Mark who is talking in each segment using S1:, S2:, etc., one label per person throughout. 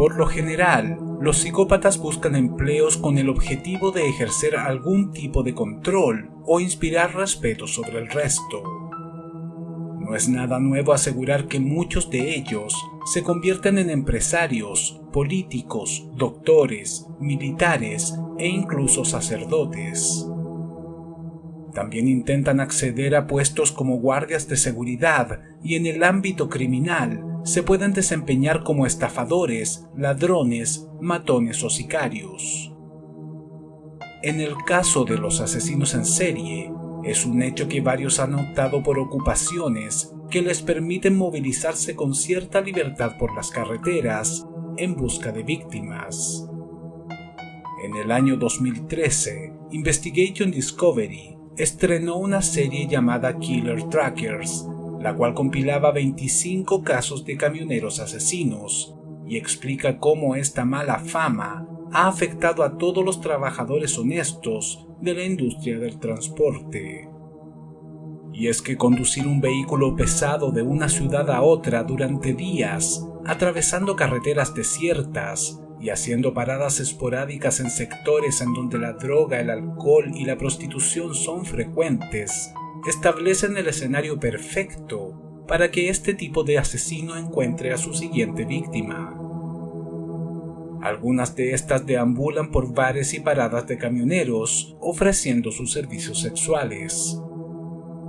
S1: Por lo general, los psicópatas buscan empleos con el objetivo de ejercer algún tipo de control o inspirar respeto sobre el resto. No es nada nuevo asegurar que muchos de ellos se convierten en empresarios, políticos, doctores, militares e incluso sacerdotes. También intentan acceder a puestos como guardias de seguridad y en el ámbito criminal se pueden desempeñar como estafadores, ladrones, matones o sicarios. En el caso de los asesinos en serie, es un hecho que varios han optado por ocupaciones que les permiten movilizarse con cierta libertad por las carreteras en busca de víctimas. En el año 2013, Investigation Discovery estrenó una serie llamada Killer Trackers, la cual compilaba 25 casos de camioneros asesinos y explica cómo esta mala fama ha afectado a todos los trabajadores honestos de la industria del transporte. Y es que conducir un vehículo pesado de una ciudad a otra durante días, atravesando carreteras desiertas y haciendo paradas esporádicas en sectores en donde la droga, el alcohol y la prostitución son frecuentes, establecen el escenario perfecto para que este tipo de asesino encuentre a su siguiente víctima. Algunas de estas deambulan por bares y paradas de camioneros ofreciendo sus servicios sexuales.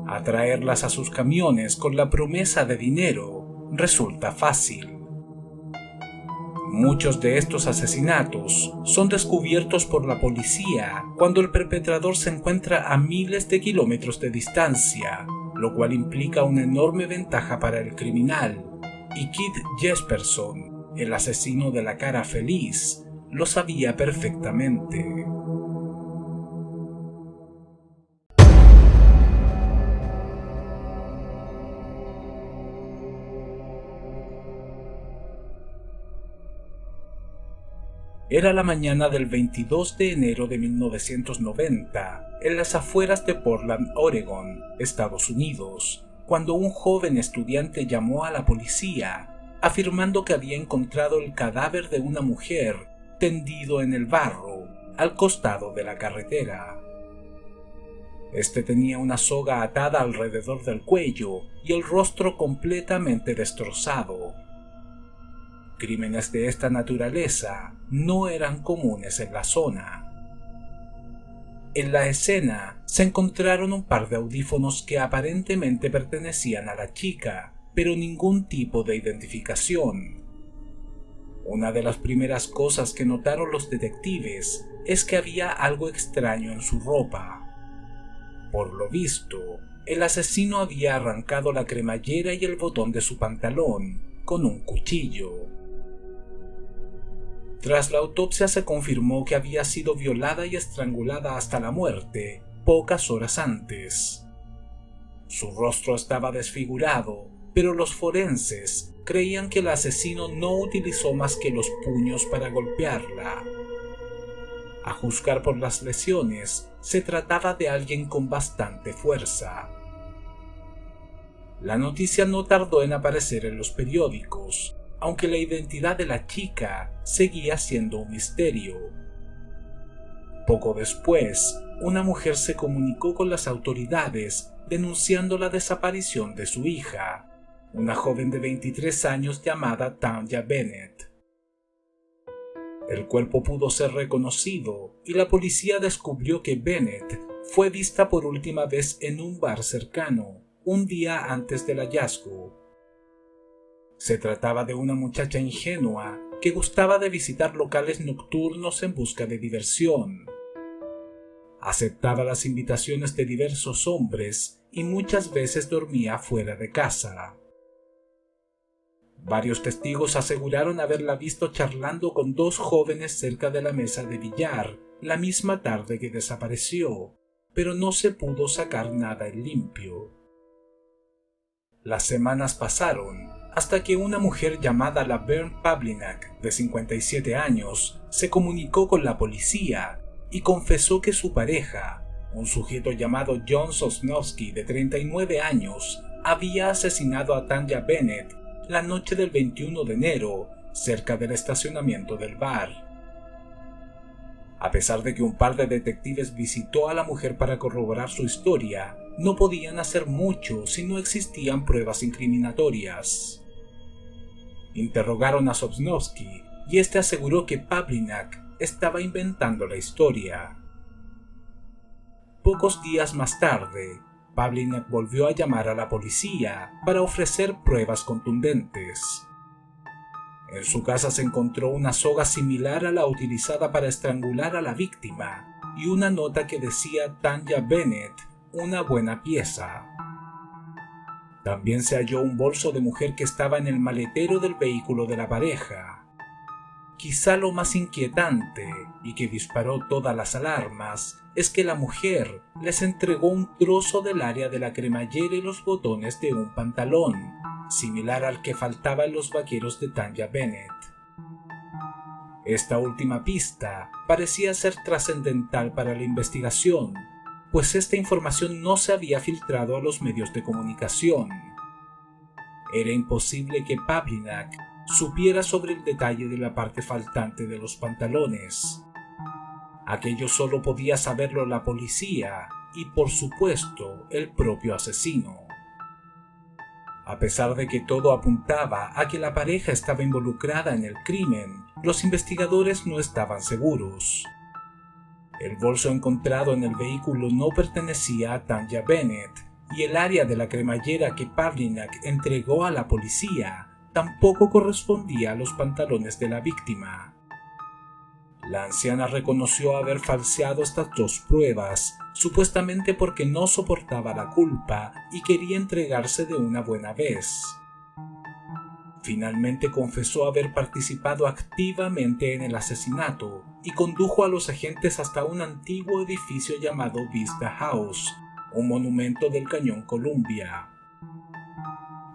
S1: Atraerlas a sus camiones con la promesa de dinero resulta fácil. Muchos de estos asesinatos son descubiertos por la policía cuando el perpetrador se encuentra a miles de kilómetros de distancia, lo cual implica una enorme ventaja para el criminal, y Keith Jesperson, el asesino de la cara feliz, lo sabía perfectamente. Era la mañana del 22 de enero de 1990, en las afueras de Portland, Oregon, Estados Unidos, cuando un joven estudiante llamó a la policía, afirmando que había encontrado el cadáver de una mujer tendido en el barro, al costado de la carretera. Este tenía una soga atada alrededor del cuello y el rostro completamente destrozado. Crímenes de esta naturaleza no eran comunes en la zona. En la escena se encontraron un par de audífonos que aparentemente pertenecían a la chica, pero ningún tipo de identificación. Una de las primeras cosas que notaron los detectives es que había algo extraño en su ropa. Por lo visto, el asesino había arrancado la cremallera y el botón de su pantalón con un cuchillo. Tras la autopsia se confirmó que había sido violada y estrangulada hasta la muerte pocas horas antes. Su rostro estaba desfigurado, pero los forenses creían que el asesino no utilizó más que los puños para golpearla. A juzgar por las lesiones, se trataba de alguien con bastante fuerza. La noticia no tardó en aparecer en los periódicos, aunque la identidad de la chica seguía siendo un misterio. Poco después, una mujer se comunicó con las autoridades denunciando la desaparición de su hija, una joven de 23 años llamada Tanya Bennett. El cuerpo pudo ser reconocido y la policía descubrió que Bennett fue vista por última vez en un bar cercano, un día antes del hallazgo. Se trataba de una muchacha ingenua que gustaba de visitar locales nocturnos en busca de diversión. Aceptaba las invitaciones de diversos hombres y muchas veces dormía fuera de casa. Varios testigos aseguraron haberla visto charlando con dos jóvenes cerca de la mesa de billar la misma tarde que desapareció, pero no se pudo sacar nada en limpio. Las semanas pasaron hasta que una mujer llamada Laverne Pavlinak, de 57 años, se comunicó con la policía y confesó que su pareja, un sujeto llamado John Sosnowski, de 39 años, había asesinado a Tanya Bennett la noche del 21 de enero, cerca del estacionamiento del bar. A pesar de que un par de detectives visitó a la mujer para corroborar su historia, no podían hacer mucho si no existían pruebas incriminatorias. Interrogaron a Sosnovsky y este aseguró que Pavlinak estaba inventando la historia. Pocos días más tarde, Pavlinak volvió a llamar a la policía para ofrecer pruebas contundentes. En su casa se encontró una soga similar a la utilizada para estrangular a la víctima y una nota que decía Tanya Bennett, una buena pieza. También se halló un bolso de mujer que estaba en el maletero del vehículo de la pareja. Quizá lo más inquietante y que disparó todas las alarmas es que la mujer les entregó un trozo del área de la cremallera y los botones de un pantalón, similar al que faltaba en los vaqueros de Tanya Bennett. Esta última pista parecía ser trascendental para la investigación, pues esta información no se había filtrado a los medios de comunicación. Era imposible que Pavlinak supiera sobre el detalle de la parte faltante de los pantalones. Aquello solo podía saberlo la policía y, por supuesto, el propio asesino. A pesar de que todo apuntaba a que la pareja estaba involucrada en el crimen, los investigadores no estaban seguros. El bolso encontrado en el vehículo no pertenecía a Tanya Bennett y el área de la cremallera que Pavlinak entregó a la policía tampoco correspondía a los pantalones de la víctima. La anciana reconoció haber falseado estas dos pruebas, supuestamente porque no soportaba la culpa y quería entregarse de una buena vez. Finalmente confesó haber participado activamente en el asesinato y condujo a los agentes hasta un antiguo edificio llamado Vista House, un monumento del Cañón Columbia.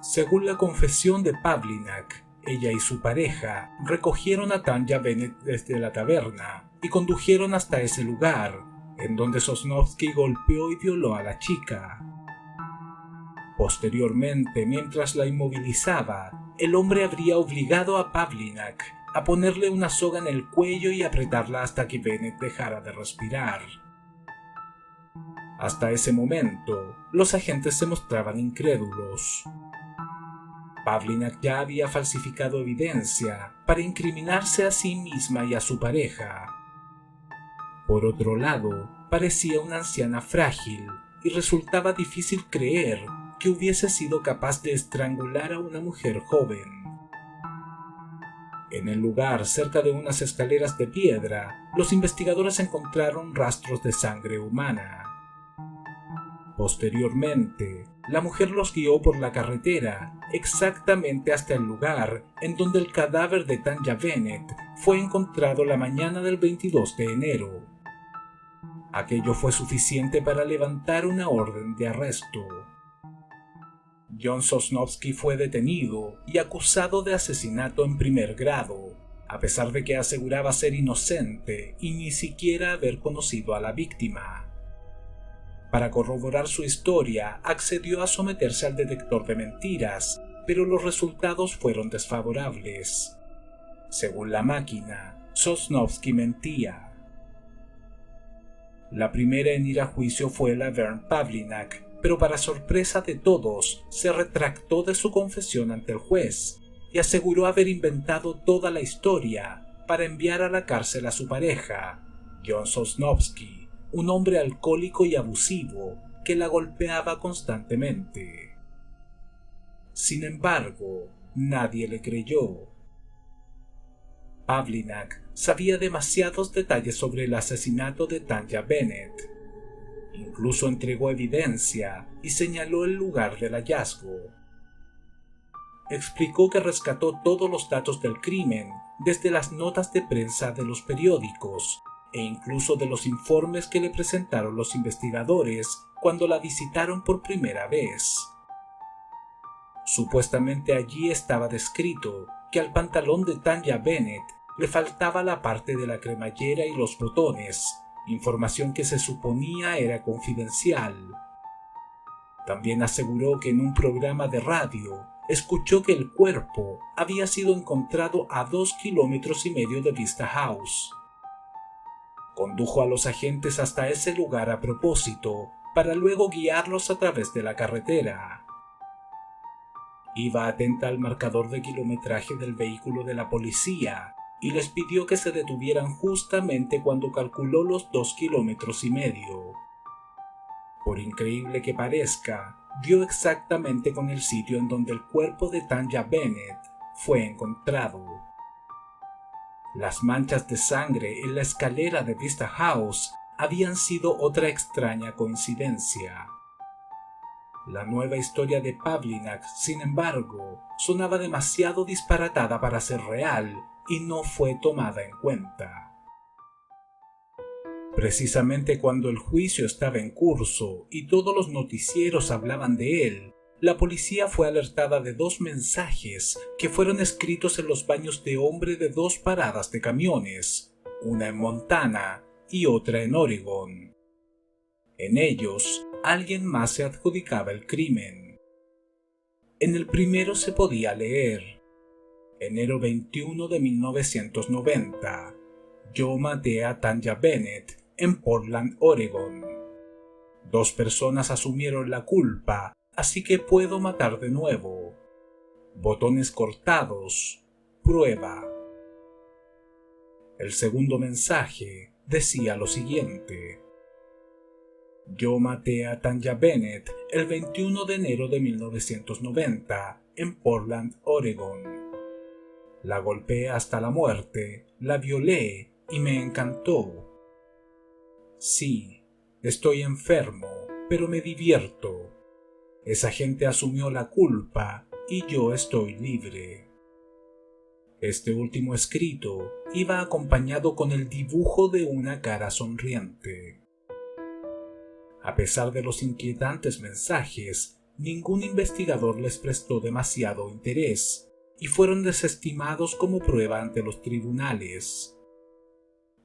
S1: Según la confesión de Pavlinak, ella y su pareja recogieron a Tanya Bennett desde la taberna y condujeron hasta ese lugar, en donde Sosnovsky golpeó y violó a la chica. Posteriormente, mientras la inmovilizaba, el hombre habría obligado a Pavlinak a ponerle una soga en el cuello y apretarla hasta que Bennett dejara de respirar. Hasta ese momento, los agentes se mostraban incrédulos. Pavlinak ya había falsificado evidencia para incriminarse a sí misma y a su pareja. Por otro lado, parecía una anciana frágil y resultaba difícil creer que hubiese sido capaz de estrangular a una mujer joven. En el lugar, cerca de unas escaleras de piedra, los investigadores encontraron rastros de sangre humana. Posteriormente, la mujer los guió por la carretera exactamente hasta el lugar en donde el cadáver de Tanya Bennett fue encontrado la mañana del 22 de enero. Aquello fue suficiente para levantar una orden de arresto. John Sosnovsky fue detenido y acusado de asesinato en primer grado, a pesar de que aseguraba ser inocente y ni siquiera haber conocido a la víctima. Para corroborar su historia, accedió a someterse al detector de mentiras, pero los resultados fueron desfavorables. Según la máquina, Sosnovsky mentía. La primera en ir a juicio fue Laverne Pavlinak, pero para sorpresa de todos, se retractó de su confesión ante el juez y aseguró haber inventado toda la historia para enviar a la cárcel a su pareja, John Sosnovsky, un hombre alcohólico y abusivo que la golpeaba constantemente. Sin embargo, nadie le creyó. Pavlinak sabía demasiados detalles sobre el asesinato de Tanya Bennett. Incluso entregó evidencia y señaló el lugar del hallazgo. Explicó que rescató todos los datos del crimen, desde las notas de prensa de los periódicos e incluso de los informes que le presentaron los investigadores cuando la visitaron por primera vez. Supuestamente allí estaba descrito que al pantalón de Tanya Bennett le faltaba la parte de la cremallera y los botones, información que se suponía era confidencial. También aseguró que en un programa de radio escuchó que el cuerpo había sido encontrado a 2,5 kilómetros de Vista House. Condujo a los agentes hasta ese lugar a propósito, para luego guiarlos a través de la carretera. Iba atenta al marcador de kilometraje del vehículo de la policía y les pidió que se detuvieran justamente cuando calculó los 2,5 kilómetros. Por increíble que parezca, dio exactamente con el sitio en donde el cuerpo de Tanya Bennett fue encontrado. Las manchas de sangre en la escalera de Vista House habían sido otra extraña coincidencia. La nueva historia de Pavlinak, sin embargo, sonaba demasiado disparatada para ser real y no fue tomada en cuenta. Precisamente cuando el juicio estaba en curso y todos los noticieros hablaban de él, la policía fue alertada de 2 mensajes que fueron escritos en los baños de hombre de 2 paradas de camiones, una en Montana y otra en Oregon. En ellos, alguien más se adjudicaba el crimen. En el primero se podía leer: enero 21 de 1990, yo maté a Tanya Bennett en Portland, Oregon. 2 personas asumieron la culpa, así que puedo matar de nuevo. Botones cortados, prueba. El segundo mensaje decía lo siguiente: yo maté a Tanya Bennett el 21 de enero de 1990 en Portland, Oregon. La golpeé hasta la muerte, la violé y me encantó. Sí, estoy enfermo, pero me divierto. Esa gente asumió la culpa y yo estoy libre. Este último escrito iba acompañado con el dibujo de una cara sonriente. A pesar de los inquietantes mensajes, ningún investigador les prestó demasiado interés y fueron desestimados como prueba ante los tribunales.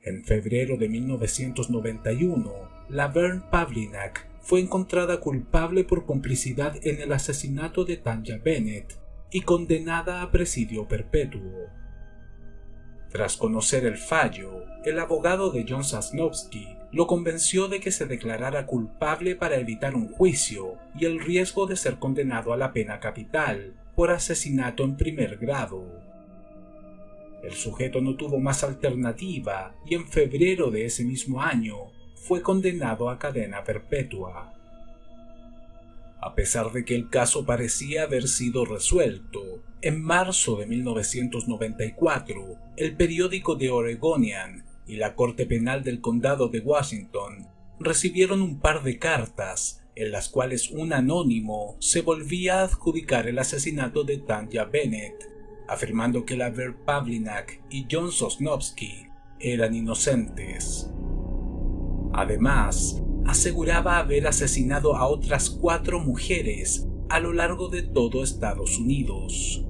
S1: En febrero de 1991, Laverne Pavlinak fue encontrada culpable por complicidad en el asesinato de Tanya Bennett y condenada a presidio perpetuo. Tras conocer el fallo, el abogado de John Sosnowski lo convenció de que se declarara culpable para evitar un juicio y el riesgo de ser condenado a la pena capital por asesinato en primer grado. El sujeto no tuvo más alternativa y en febrero de ese mismo año fue condenado a cadena perpetua. A pesar de que el caso parecía haber sido resuelto, en marzo de 1994, el periódico The Oregonian y la Corte Penal del Condado de Washington recibieron un par de cartas en las cuales un anónimo se volvía a adjudicar el asesinato de Tanya Bennett, afirmando que Laverne Pavlinak y John Sosnowski eran inocentes. Además, aseguraba haber asesinado a otras 4 mujeres a lo largo de todo Estados Unidos.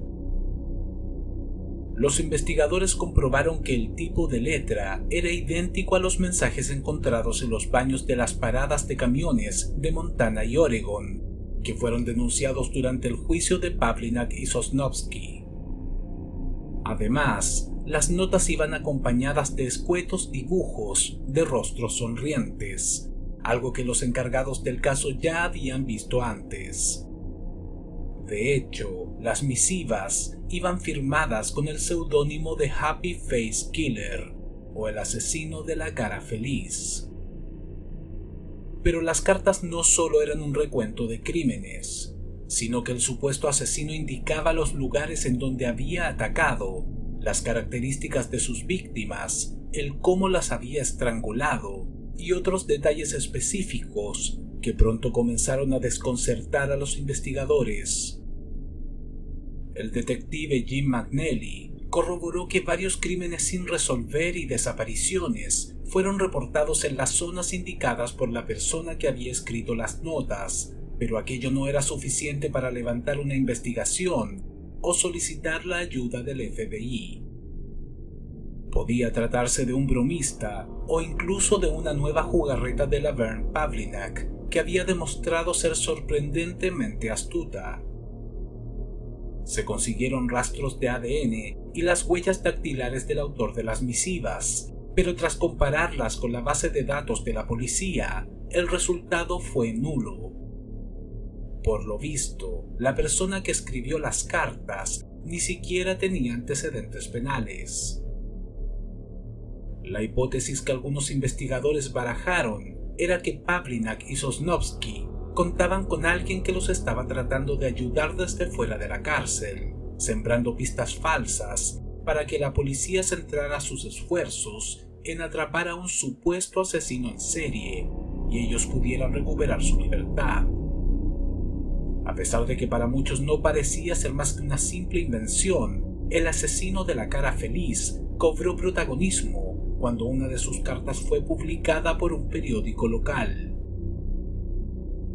S1: Los investigadores comprobaron que el tipo de letra era idéntico a los mensajes encontrados en los baños de las paradas de camiones de Montana y Oregon, que fueron denunciados durante el juicio de Pavlinak y Sosnowski. Además, las notas iban acompañadas de escuetos dibujos de rostros sonrientes, algo que los encargados del caso ya habían visto antes. De hecho, las misivas iban firmadas con el seudónimo de Happy Face Killer, o el asesino de la cara feliz. Pero las cartas no solo eran un recuento de crímenes, sino que el supuesto asesino indicaba los lugares en donde había atacado, las características de sus víctimas, el cómo las había estrangulado y otros detalles específicos que pronto comenzaron a desconcertar a los investigadores. El detective Jim McNally corroboró que varios crímenes sin resolver y desapariciones fueron reportados en las zonas indicadas por la persona que había escrito las notas, pero aquello no era suficiente para levantar una investigación o solicitar la ayuda del FBI. Podía tratarse de un bromista o incluso de una nueva jugarreta de Laverne Pavlinak que había demostrado ser sorprendentemente astuta. Se consiguieron rastros de ADN y las huellas dactilares del autor de las misivas, pero tras compararlas con la base de datos de la policía, el resultado fue nulo. Por lo visto, la persona que escribió las cartas ni siquiera tenía antecedentes penales. La hipótesis que algunos investigadores barajaron era que Pavlinak y Sosnovsky contaban con alguien que los estaba tratando de ayudar desde fuera de la cárcel, sembrando pistas falsas para que la policía centrara sus esfuerzos en atrapar a un supuesto asesino en serie y ellos pudieran recuperar su libertad. A pesar de que para muchos no parecía ser más que una simple invención, el asesino de la cara feliz cobró protagonismo cuando una de sus cartas fue publicada por un periódico local.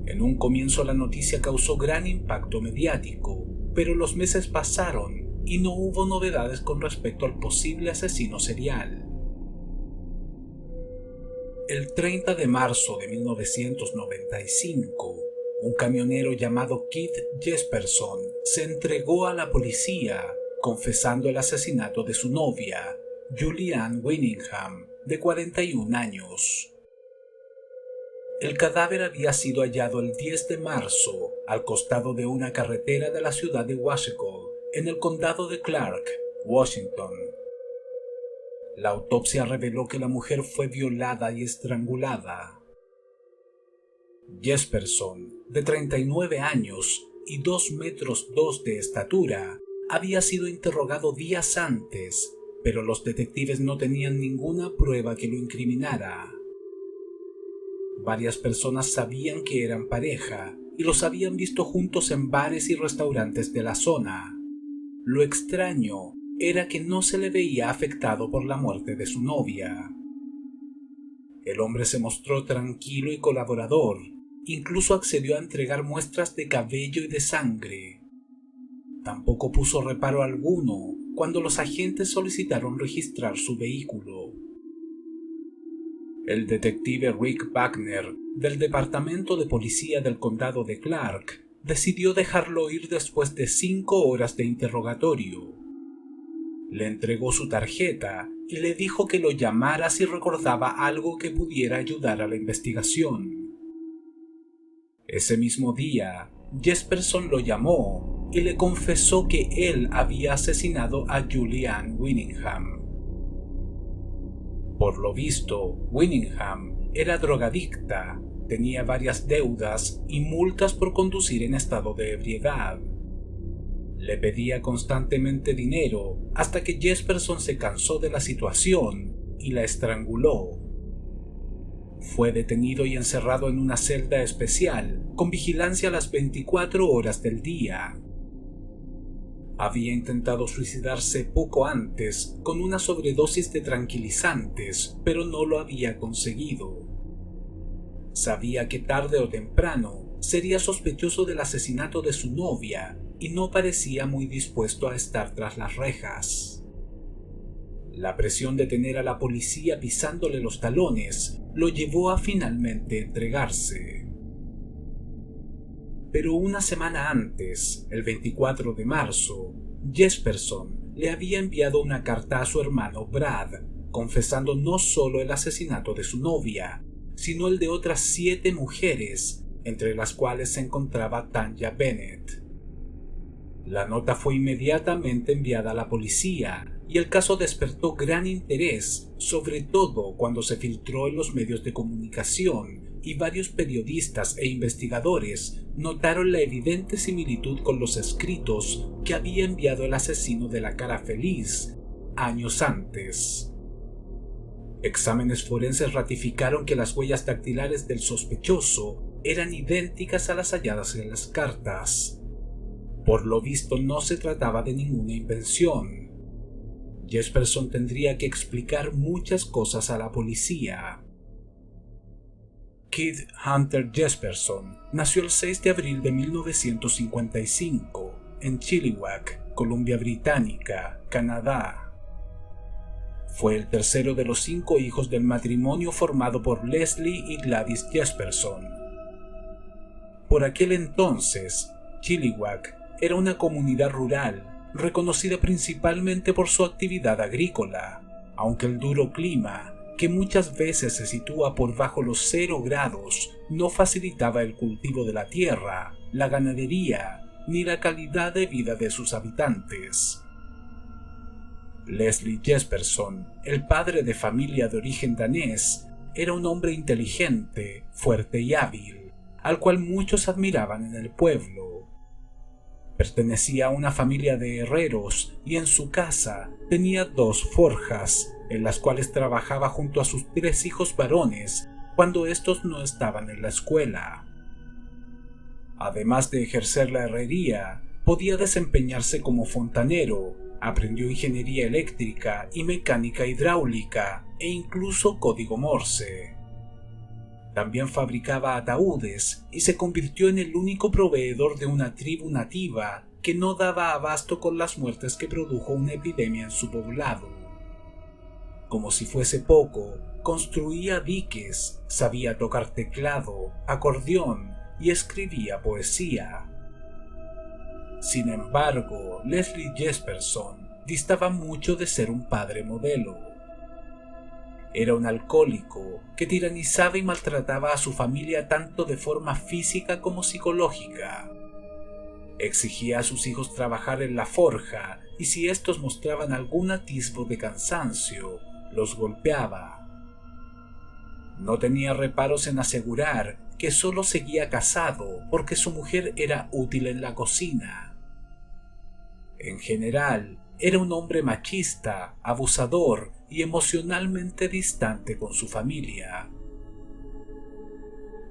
S1: En un comienzo la noticia causó gran impacto mediático, pero los meses pasaron y no hubo novedades con respecto al posible asesino serial. El 30 de marzo de 1995, un camionero llamado Keith Jesperson se entregó a la policía confesando el asesinato de su novia, Julianne Winningham, de 41 años. El cadáver había sido hallado el 10 de marzo al costado de una carretera de la ciudad de Washakie, en el condado de Clark, Washington. La autopsia reveló que la mujer fue violada y estrangulada. Jesperson, de 39 años y 2 metros 2 de estatura, había sido interrogado días antes, pero los detectives no tenían ninguna prueba que lo incriminara. Varias personas sabían que eran pareja y los habían visto juntos en bares y restaurantes de la zona. Lo extraño era que no se le veía afectado por la muerte de su novia. El hombre se mostró tranquilo y colaborador, incluso accedió a entregar muestras de cabello y de sangre. Tampoco puso reparo alguno cuando los agentes solicitaron registrar su vehículo. El detective Rick Wagner, del Departamento de Policía del Condado de Clark, decidió dejarlo ir después de 5 horas de interrogatorio. Le entregó su tarjeta y le dijo que lo llamara si recordaba algo que pudiera ayudar a la investigación. Ese mismo día, Jesperson lo llamó y le confesó que él había asesinado a Julianne Winningham. Por lo visto, Winningham era drogadicta, tenía varias deudas y multas por conducir en estado de ebriedad. Le pedía constantemente dinero hasta que Jesperson se cansó de la situación y la estranguló. Fue detenido y encerrado en una celda especial con vigilancia las 24 horas del día. Había intentado suicidarse poco antes con una sobredosis de tranquilizantes, pero no lo había conseguido. Sabía que tarde o temprano sería sospechoso del asesinato de su novia y no parecía muy dispuesto a estar tras las rejas. La presión de tener a la policía pisándole los talones lo llevó a finalmente entregarse. Pero una semana antes, el 24 de marzo, Jesperson le había enviado una carta a su hermano Brad, confesando no solo el asesinato de su novia, sino el de otras 7 mujeres, entre las cuales se encontraba Tanya Bennett. La nota fue inmediatamente enviada a la policía y el caso despertó gran interés, sobre todo cuando se filtró en los medios de comunicación y varios periodistas e investigadores notaron la evidente similitud con los escritos que había enviado el asesino de la cara feliz años antes. Exámenes forenses ratificaron que las huellas dactilares del sospechoso eran idénticas a las halladas en las cartas. Por lo visto no se trataba de ninguna invención. Jesperson tendría que explicar muchas cosas a la policía. Keith Hunter Jesperson nació el 6 de abril de 1955 en Chilliwack, Columbia Británica, Canadá. Fue el tercero de los 5 hijos del matrimonio formado por Leslie y Gladys Jesperson. Por aquel entonces, Chilliwack era una comunidad rural, reconocida principalmente por su actividad agrícola, aunque el duro clima, que muchas veces se sitúa por bajo los 0 grados, no facilitaba el cultivo de la tierra, la ganadería, ni la calidad de vida de sus habitantes. Leslie Jesperson, el padre de familia de origen danés, era un hombre inteligente, fuerte y hábil, al cual muchos admiraban en el pueblo. Pertenecía a una familia de herreros y en su casa tenía 2 forjas, en las cuales trabajaba junto a sus 3 hijos varones cuando estos no estaban en la escuela. Además de ejercer la herrería, podía desempeñarse como fontanero, aprendió ingeniería eléctrica y mecánica hidráulica e incluso código Morse. También fabricaba ataúdes y se convirtió en el único proveedor de una tribu nativa que no daba abasto con las muertes que produjo una epidemia en su poblado. Como si fuese poco, construía diques, sabía tocar teclado, acordeón y escribía poesía. Sin embargo, Leslie Jesperson distaba mucho de ser un padre modelo. Era un alcohólico que tiranizaba y maltrataba a su familia tanto de forma física como psicológica. Exigía a sus hijos trabajar en la forja y si estos mostraban algún atisbo de cansancio, los golpeaba. No tenía reparos en asegurar que solo seguía casado porque su mujer era útil en la cocina. En general, era un hombre machista, abusador y emocionalmente distante con su familia.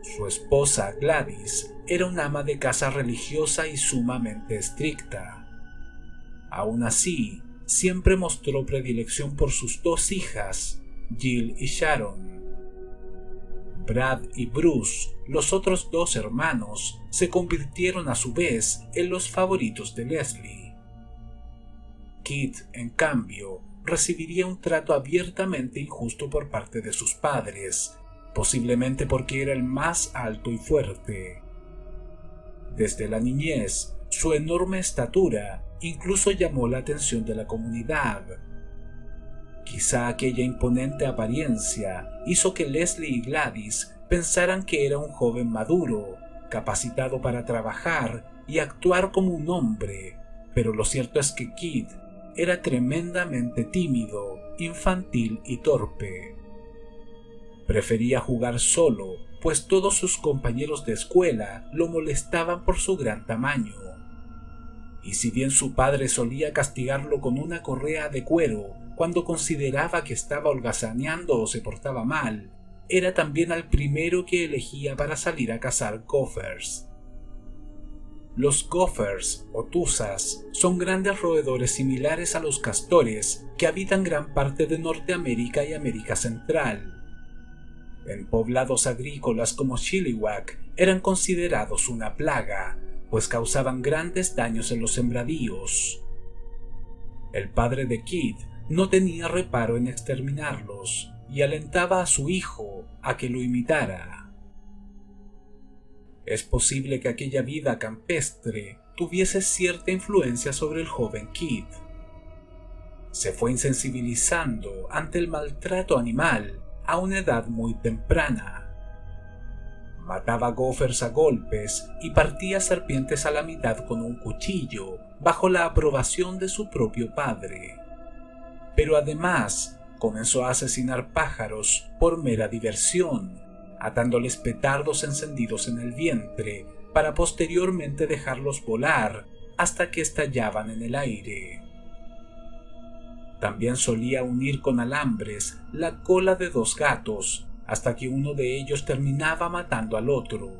S1: Su esposa, Gladys, era una ama de casa religiosa y sumamente estricta. Aún así, siempre mostró predilección por sus 2 hijas, Jill y Sharon. Brad y Bruce, los otros 2 hermanos, se convirtieron a su vez en los favoritos de Leslie. Kit, en cambio, recibiría un trato abiertamente injusto por parte de sus padres, posiblemente porque era el más alto y fuerte. Desde la niñez, su enorme estatura incluso llamó la atención de la comunidad. Quizá aquella imponente apariencia hizo que Leslie y Gladys pensaran que era un joven maduro, capacitado para trabajar y actuar como un hombre, pero lo cierto es que Kit era tremendamente tímido, infantil y torpe. Prefería jugar solo, pues todos sus compañeros de escuela lo molestaban por su gran tamaño. Y si bien su padre solía castigarlo con una correa de cuero cuando consideraba que estaba holgazaneando o se portaba mal, era también al primero que elegía para salir a cazar gophers. Los gophers o tuzas son grandes roedores similares a los castores que habitan gran parte de Norteamérica y América Central. En poblados agrícolas como Chilliwack eran considerados una plaga, pues causaban grandes daños en los sembradíos. El padre de Kit no tenía reparo en exterminarlos y alentaba a su hijo a que lo imitara. Es posible que aquella vida campestre tuviese cierta influencia sobre el joven Kit. Se fue insensibilizando ante el maltrato animal a una edad muy temprana. Mataba gophers a golpes y partía serpientes a la mitad con un cuchillo bajo la aprobación de su propio padre. Pero además comenzó a asesinar pájaros por mera diversión, atándoles petardos encendidos en el vientre para posteriormente dejarlos volar hasta que estallaban en el aire. También solía unir con alambres la cola de 2 gatos hasta que uno de ellos terminaba matando al otro.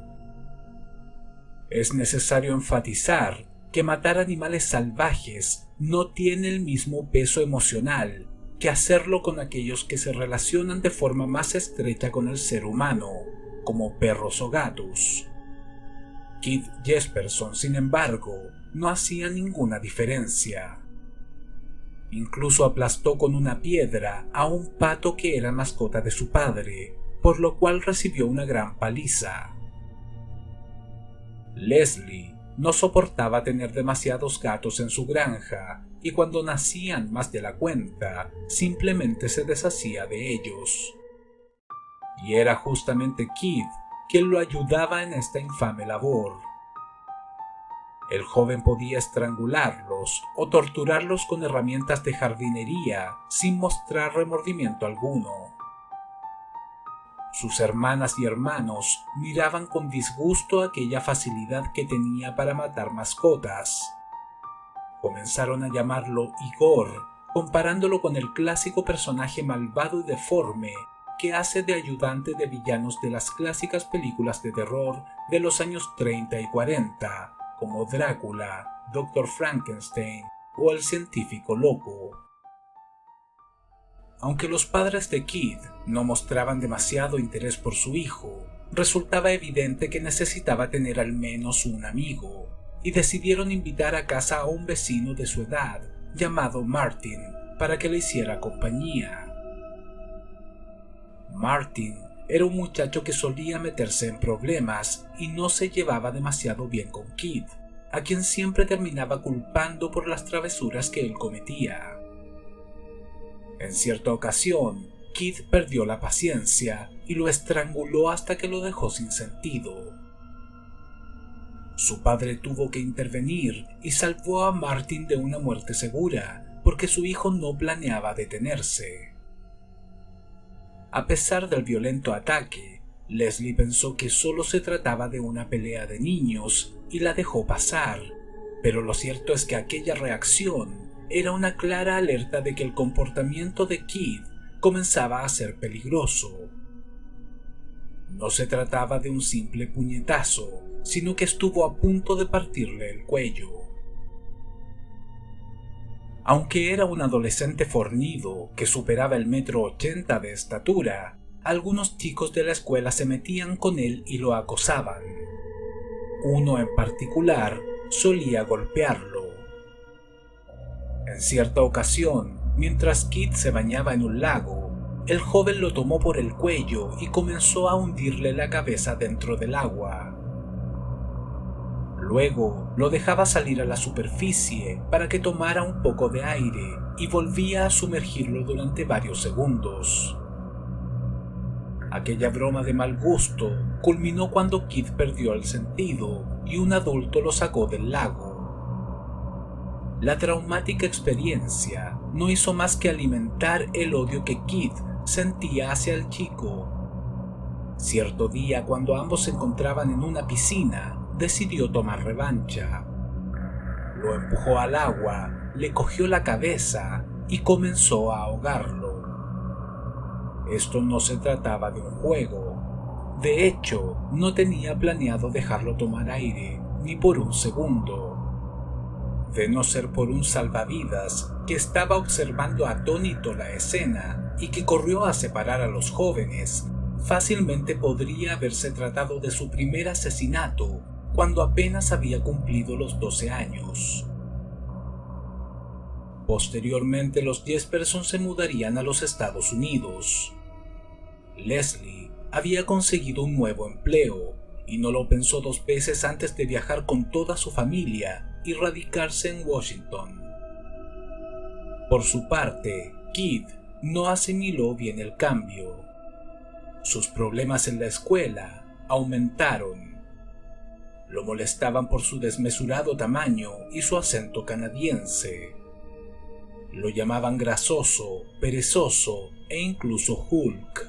S1: Es necesario enfatizar que matar animales salvajes no tiene el mismo peso emocional que hacerlo con aquellos que se relacionan de forma más estrecha con el ser humano, como perros o gatos. Kit Jesperson, sin embargo, no hacía ninguna diferencia. Incluso aplastó con una piedra a un pato que era mascota de su padre, por lo cual recibió una gran paliza. Leslie no soportaba tener demasiados gatos en su granja y cuando nacían más de la cuenta, simplemente se deshacía de ellos. Y era justamente Kid quien lo ayudaba en esta infame labor. El joven podía estrangularlos o torturarlos con herramientas de jardinería sin mostrar remordimiento alguno. Sus hermanas y hermanos miraban con disgusto aquella facilidad que tenía para matar mascotas. Comenzaron a llamarlo Igor, comparándolo con el clásico personaje malvado y deforme que hace de ayudante de villanos de las clásicas películas de terror de los años 30 y 40, como Drácula, Dr. Frankenstein o el científico loco. Aunque los padres de Kid no mostraban demasiado interés por su hijo, resultaba evidente que necesitaba tener al menos un amigo, y decidieron invitar a casa a un vecino de su edad, llamado Martin, para que le hiciera compañía. Martin era un muchacho que solía meterse en problemas y no se llevaba demasiado bien con Kid, a quien siempre terminaba culpando por las travesuras que él cometía. En cierta ocasión, Kid perdió la paciencia y lo estranguló hasta que lo dejó sin sentido. Su padre tuvo que intervenir y salvó a Martin de una muerte segura, porque su hijo no planeaba detenerse. A pesar del violento ataque, Leslie pensó que solo se trataba de una pelea de niños y la dejó pasar, pero lo cierto es que aquella reacción era una clara alerta de que el comportamiento de Kid comenzaba a ser peligroso. No se trataba de un simple puñetazo, sino que estuvo a punto de partirle el cuello. Aunque era un adolescente fornido que superaba el 1,80 m de estatura, algunos chicos de la escuela se metían con él y lo acosaban. Uno en particular solía golpearlo. En cierta ocasión, mientras Kid se bañaba en un lago, el joven lo tomó por el cuello y comenzó a hundirle la cabeza dentro del agua. Luego lo dejaba salir a la superficie para que tomara un poco de aire y volvía a sumergirlo durante varios segundos. Aquella broma de mal gusto culminó cuando Kid perdió el sentido y un adulto lo sacó del lago. La traumática experiencia no hizo más que alimentar el odio que Kid sentía hacia el chico. Cierto día, cuando ambos se encontraban en una piscina, decidió tomar revancha. Lo empujó al agua, le cogió la cabeza y comenzó a ahogarlo. Esto no se trataba de un juego. De hecho, no tenía planeado dejarlo tomar aire ni por un segundo. De no ser por un salvavidas que estaba observando atónito la escena y que corrió a separar a los jóvenes, fácilmente podría haberse tratado de su primer asesinato cuando apenas había cumplido los 12 años. Posteriormente, los Jesperson se mudarían a los Estados Unidos. Leslie había conseguido un nuevo empleo y no lo pensó dos veces antes de viajar con toda su familia y radicarse en Washington. Por su parte, Kid no asimiló bien el cambio. Sus problemas en la escuela aumentaron. Lo molestaban por su desmesurado tamaño y su acento canadiense. Lo llamaban grasoso, perezoso e incluso Hulk.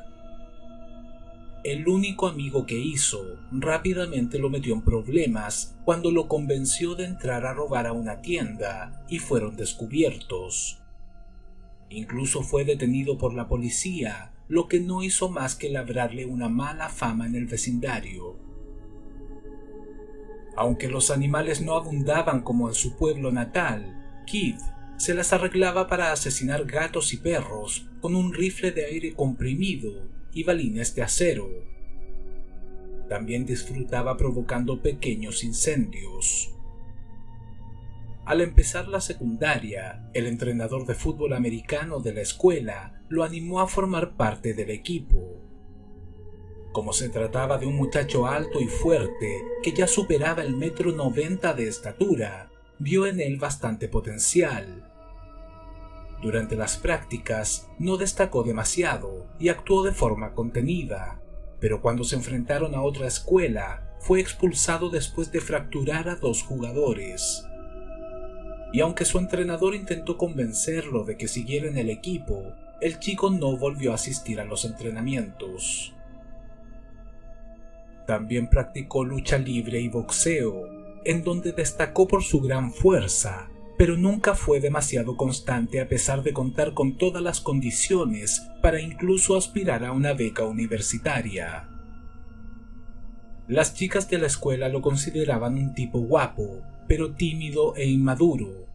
S1: El único amigo que hizo rápidamente lo metió en problemas cuando lo convenció de entrar a robar a una tienda y fueron descubiertos. Incluso fue detenido por la policía, lo que no hizo más que labrarle una mala fama en el vecindario. Aunque los animales no abundaban como en su pueblo natal, Kid se las arreglaba para asesinar gatos y perros con un rifle de aire comprimido y balines de acero. También disfrutaba provocando pequeños incendios. Al empezar la secundaria, el entrenador de fútbol americano de la escuela lo animó a formar parte del equipo. Como se trataba de un muchacho alto y fuerte que ya superaba el 1,90 m de estatura, vio en él bastante potencial. Durante las prácticas no destacó demasiado y actuó de forma contenida, pero cuando se enfrentaron a otra escuela, fue expulsado después de fracturar a 2 jugadores. Y aunque su entrenador intentó convencerlo de que siguiera en el equipo, el chico no volvió a asistir a los entrenamientos. También practicó lucha libre y boxeo, en donde destacó por su gran fuerza, pero nunca fue demasiado constante a pesar de contar con todas las condiciones para incluso aspirar a una beca universitaria. Las chicas de la escuela lo consideraban un tipo guapo, pero tímido e inmaduro.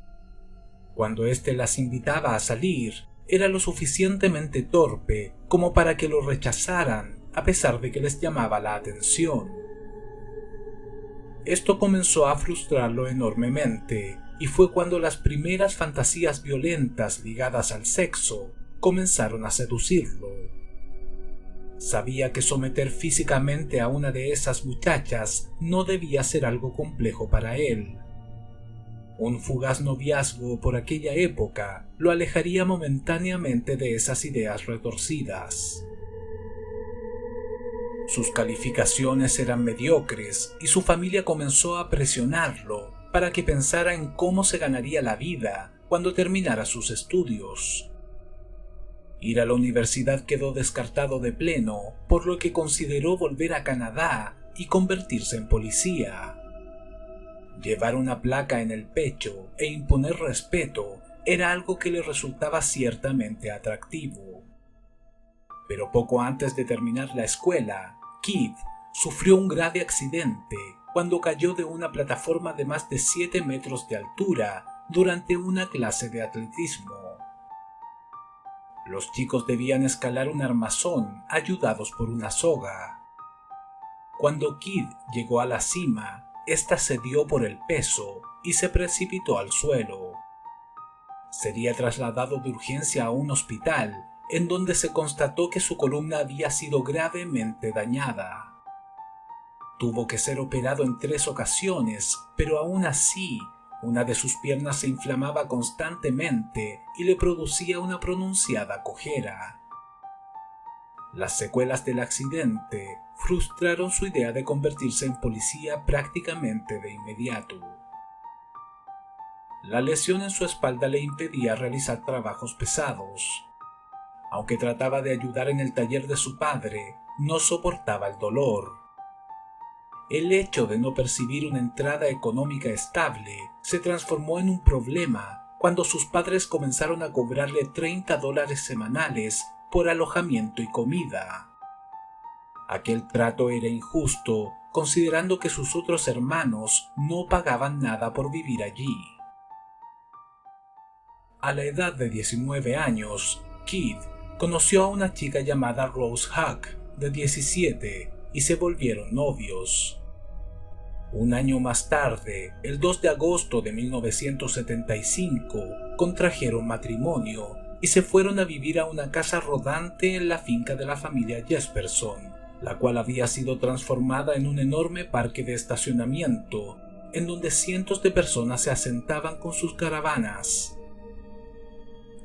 S1: Cuando éste las invitaba a salir, era lo suficientemente torpe como para que lo rechazaran, a pesar de que les llamaba la atención. Esto comenzó a frustrarlo enormemente, y fue cuando las primeras fantasías violentas ligadas al sexo comenzaron a seducirlo. Sabía que someter físicamente a una de esas muchachas no debía ser algo complejo para él. Un fugaz noviazgo por aquella época lo alejaría momentáneamente de esas ideas retorcidas. Sus calificaciones eran mediocres y su familia comenzó a presionarlo para que pensara en cómo se ganaría la vida cuando terminara sus estudios. Ir a la universidad quedó descartado de pleno, por lo que consideró volver a Canadá y convertirse en policía. Llevar una placa en el pecho e imponer respeto era algo que le resultaba ciertamente atractivo. Pero poco antes de terminar la escuela, Kid sufrió un grave accidente cuando cayó de una plataforma de más de 7 metros de altura durante una clase de atletismo. Los chicos debían escalar un armazón ayudados por una soga. Cuando Kid llegó a la cima, ésta cedió por el peso y se precipitó al suelo. Sería trasladado de urgencia a un hospital, en donde se constató que su columna había sido gravemente dañada. Tuvo que ser operado en 3 ocasiones, pero aún así, una de sus piernas se inflamaba constantemente y le producía una pronunciada cojera. Las secuelas del accidente frustraron su idea de convertirse en policía prácticamente de inmediato. La lesión en su espalda le impedía realizar trabajos pesados. Aunque trataba de ayudar en el taller de su padre, no soportaba el dolor. El hecho de no percibir una entrada económica estable se transformó en un problema cuando sus padres comenzaron a cobrarle $30 semanales por alojamiento y comida. Aquel trato era injusto, considerando que sus otros hermanos no pagaban nada por vivir allí. A la edad de 19 años, Kid conoció a una chica llamada Rose Huck, de 17, y se volvieron novios. Un año más tarde, el 2 de agosto de 1975, contrajeron matrimonio y se fueron a vivir a una casa rodante en la finca de la familia Jesperson, la cual había sido transformada en un enorme parque de estacionamiento, en donde cientos de personas se asentaban con sus caravanas.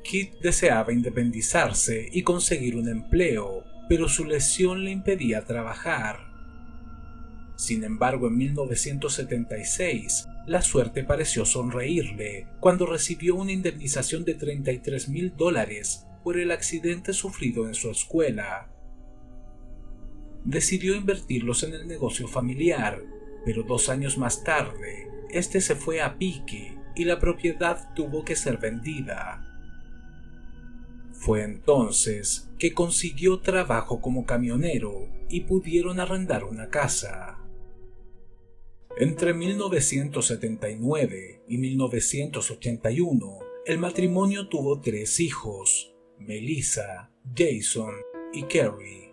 S1: Kid deseaba independizarse y conseguir un empleo, pero su lesión le impedía trabajar. Sin embargo, en 1976, la suerte pareció sonreírle cuando recibió una indemnización de $33,000 por el accidente sufrido en su escuela. Decidió invertirlos en el negocio familiar, pero 2 años más tarde, este se fue a pique y la propiedad tuvo que ser vendida. Fue entonces que consiguió trabajo como camionero y pudieron arrendar una casa. Entre 1979 y 1981, el matrimonio tuvo 3 hijos, Melissa, Jason y Kerry.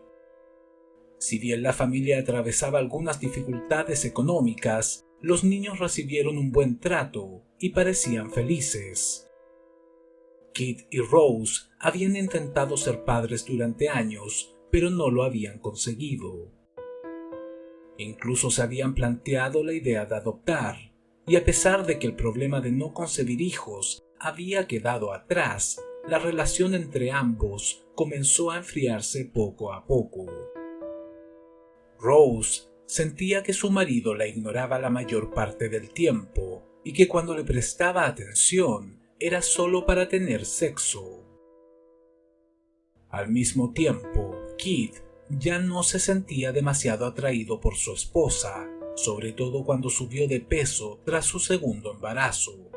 S1: Si bien la familia atravesaba algunas dificultades económicas, los niños recibieron un buen trato y parecían felices. Kid y Rose habían intentado ser padres durante años, pero no lo habían conseguido. Incluso se habían planteado la idea de adoptar, y a pesar de que el problema de no concebir hijos había quedado atrás, la relación entre ambos comenzó a enfriarse poco a poco. Rose sentía que su marido la ignoraba la mayor parte del tiempo y que cuando le prestaba atención era solo para tener sexo. Al mismo tiempo, Keith ya no se sentía demasiado atraído por su esposa, sobre todo cuando subió de peso tras su segundo embarazo.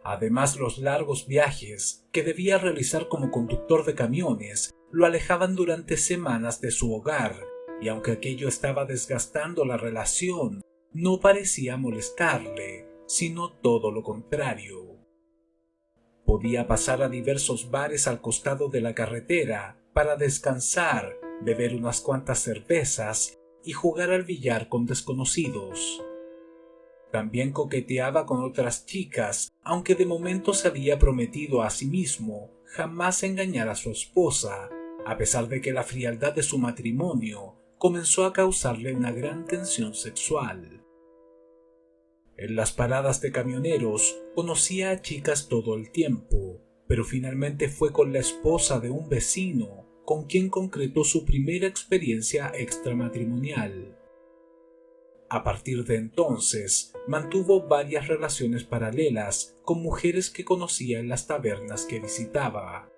S1: Además, los largos viajes que debía realizar como conductor de camiones lo alejaban durante semanas de su hogar, y aunque aquello estaba desgastando la relación, no parecía molestarle, sino todo lo contrario. Podía pasar a diversos bares al costado de la carretera para descansar, beber unas cuantas cervezas y jugar al billar con desconocidos. También coqueteaba con otras chicas, aunque de momento se había prometido a sí mismo jamás engañar a su esposa, a pesar de que la frialdad de su matrimonio comenzó a causarle una gran tensión sexual. En las paradas de camioneros conocía a chicas todo el tiempo, pero finalmente fue con la esposa de un vecino con quien concretó su primera experiencia extramatrimonial. A partir de entonces, mantuvo varias relaciones paralelas con mujeres que conocía en las tabernas que visitaba.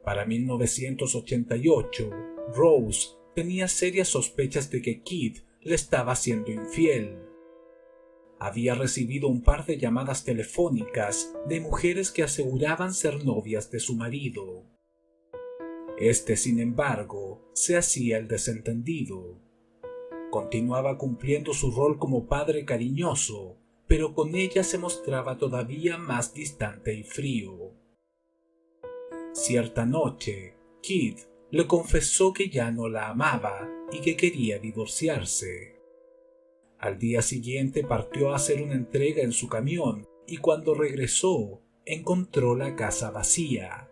S1: Para 1988, Rose tenía serias sospechas de que Keith le estaba siendo infiel. Había recibido un par de llamadas telefónicas de mujeres que aseguraban ser novias de su marido. Este, sin embargo, se hacía el desentendido. Continuaba cumpliendo su rol como padre cariñoso, pero con ella se mostraba todavía más distante y frío. Cierta noche, Keith le confesó que ya no la amaba y que quería divorciarse. Al día siguiente partió a hacer una entrega en su camión y cuando regresó, encontró la casa vacía.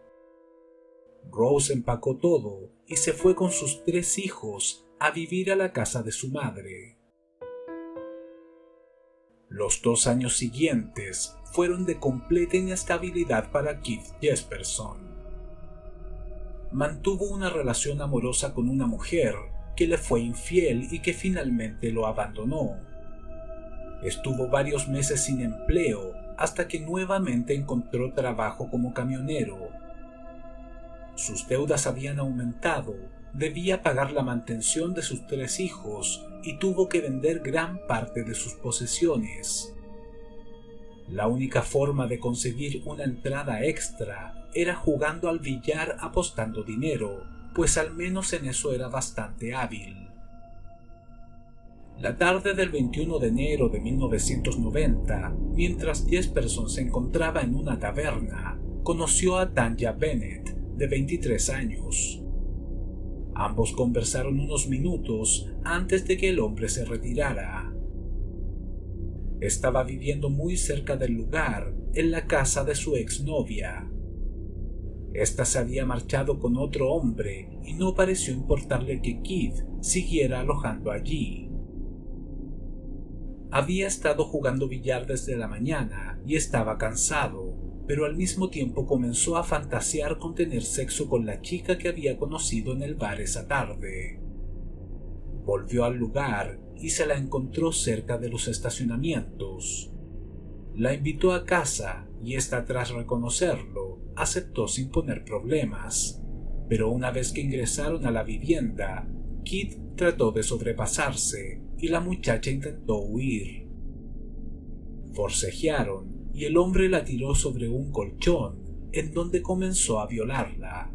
S1: Rose empacó todo y se fue con sus 3 hijos a vivir a la casa de su madre. Los 2 años siguientes fueron de completa inestabilidad para Keith Jesperson. Mantuvo una relación amorosa con una mujer que le fue infiel y que finalmente lo abandonó. Estuvo varios meses sin empleo hasta que nuevamente encontró trabajo como camionero. Sus deudas habían aumentado, debía pagar la mantención de sus 3 hijos y tuvo que vender gran parte de sus posesiones. La única forma de conseguir una entrada extra era jugando al billar apostando dinero, pues al menos en eso era bastante hábil. La tarde del 21 de enero de 1990, mientras Jesperson se encontraba en una taberna, conoció a Tanya Bennett, de 23 años. Ambos conversaron unos minutos antes de que el hombre se retirara. Estaba viviendo muy cerca del lugar, en la casa de su exnovia. Esta se había marchado con otro hombre y no pareció importarle que Keith siguiera alojando allí. Había estado jugando billar desde la mañana y estaba cansado, pero al mismo tiempo comenzó a fantasear con tener sexo con la chica que había conocido en el bar esa tarde. Volvió al lugar y se la encontró cerca de los estacionamientos. La invitó a casa y esta, tras reconocerlo, aceptó sin poner problemas. Pero una vez que ingresaron a la vivienda, Keith trató de sobrepasarse y la muchacha intentó huir. Forcejearon y el hombre la tiró sobre un colchón, en donde comenzó a violarla.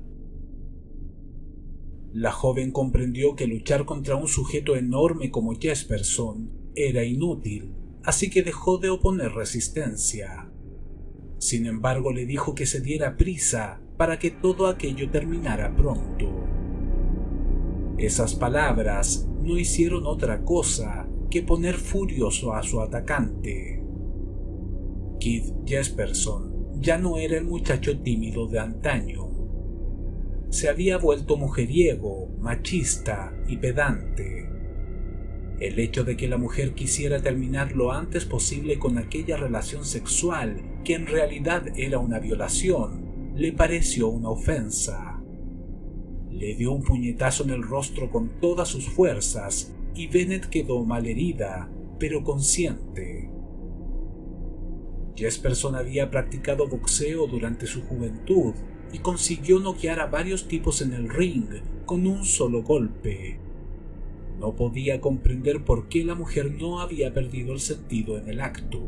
S1: La joven comprendió que luchar contra un sujeto enorme como Jesperson era inútil, así que dejó de oponer resistencia. Sin embargo, le dijo que se diera prisa para que todo aquello terminara pronto. Esas palabras no hicieron otra cosa que poner furioso a su atacante. Keith Jesperson ya no era el muchacho tímido de antaño. se había vuelto mujeriego, machista y pedante. El hecho de que la mujer quisiera terminar lo antes posible con aquella relación sexual, que en realidad era una violación, le pareció una ofensa. Le dio un puñetazo en el rostro con todas sus fuerzas y Bennett quedó malherida, pero consciente. Jesperson había practicado boxeo durante su juventud y consiguió noquear a varios tipos en el ring con un solo golpe. No podía comprender por qué la mujer no había perdido el sentido en el acto.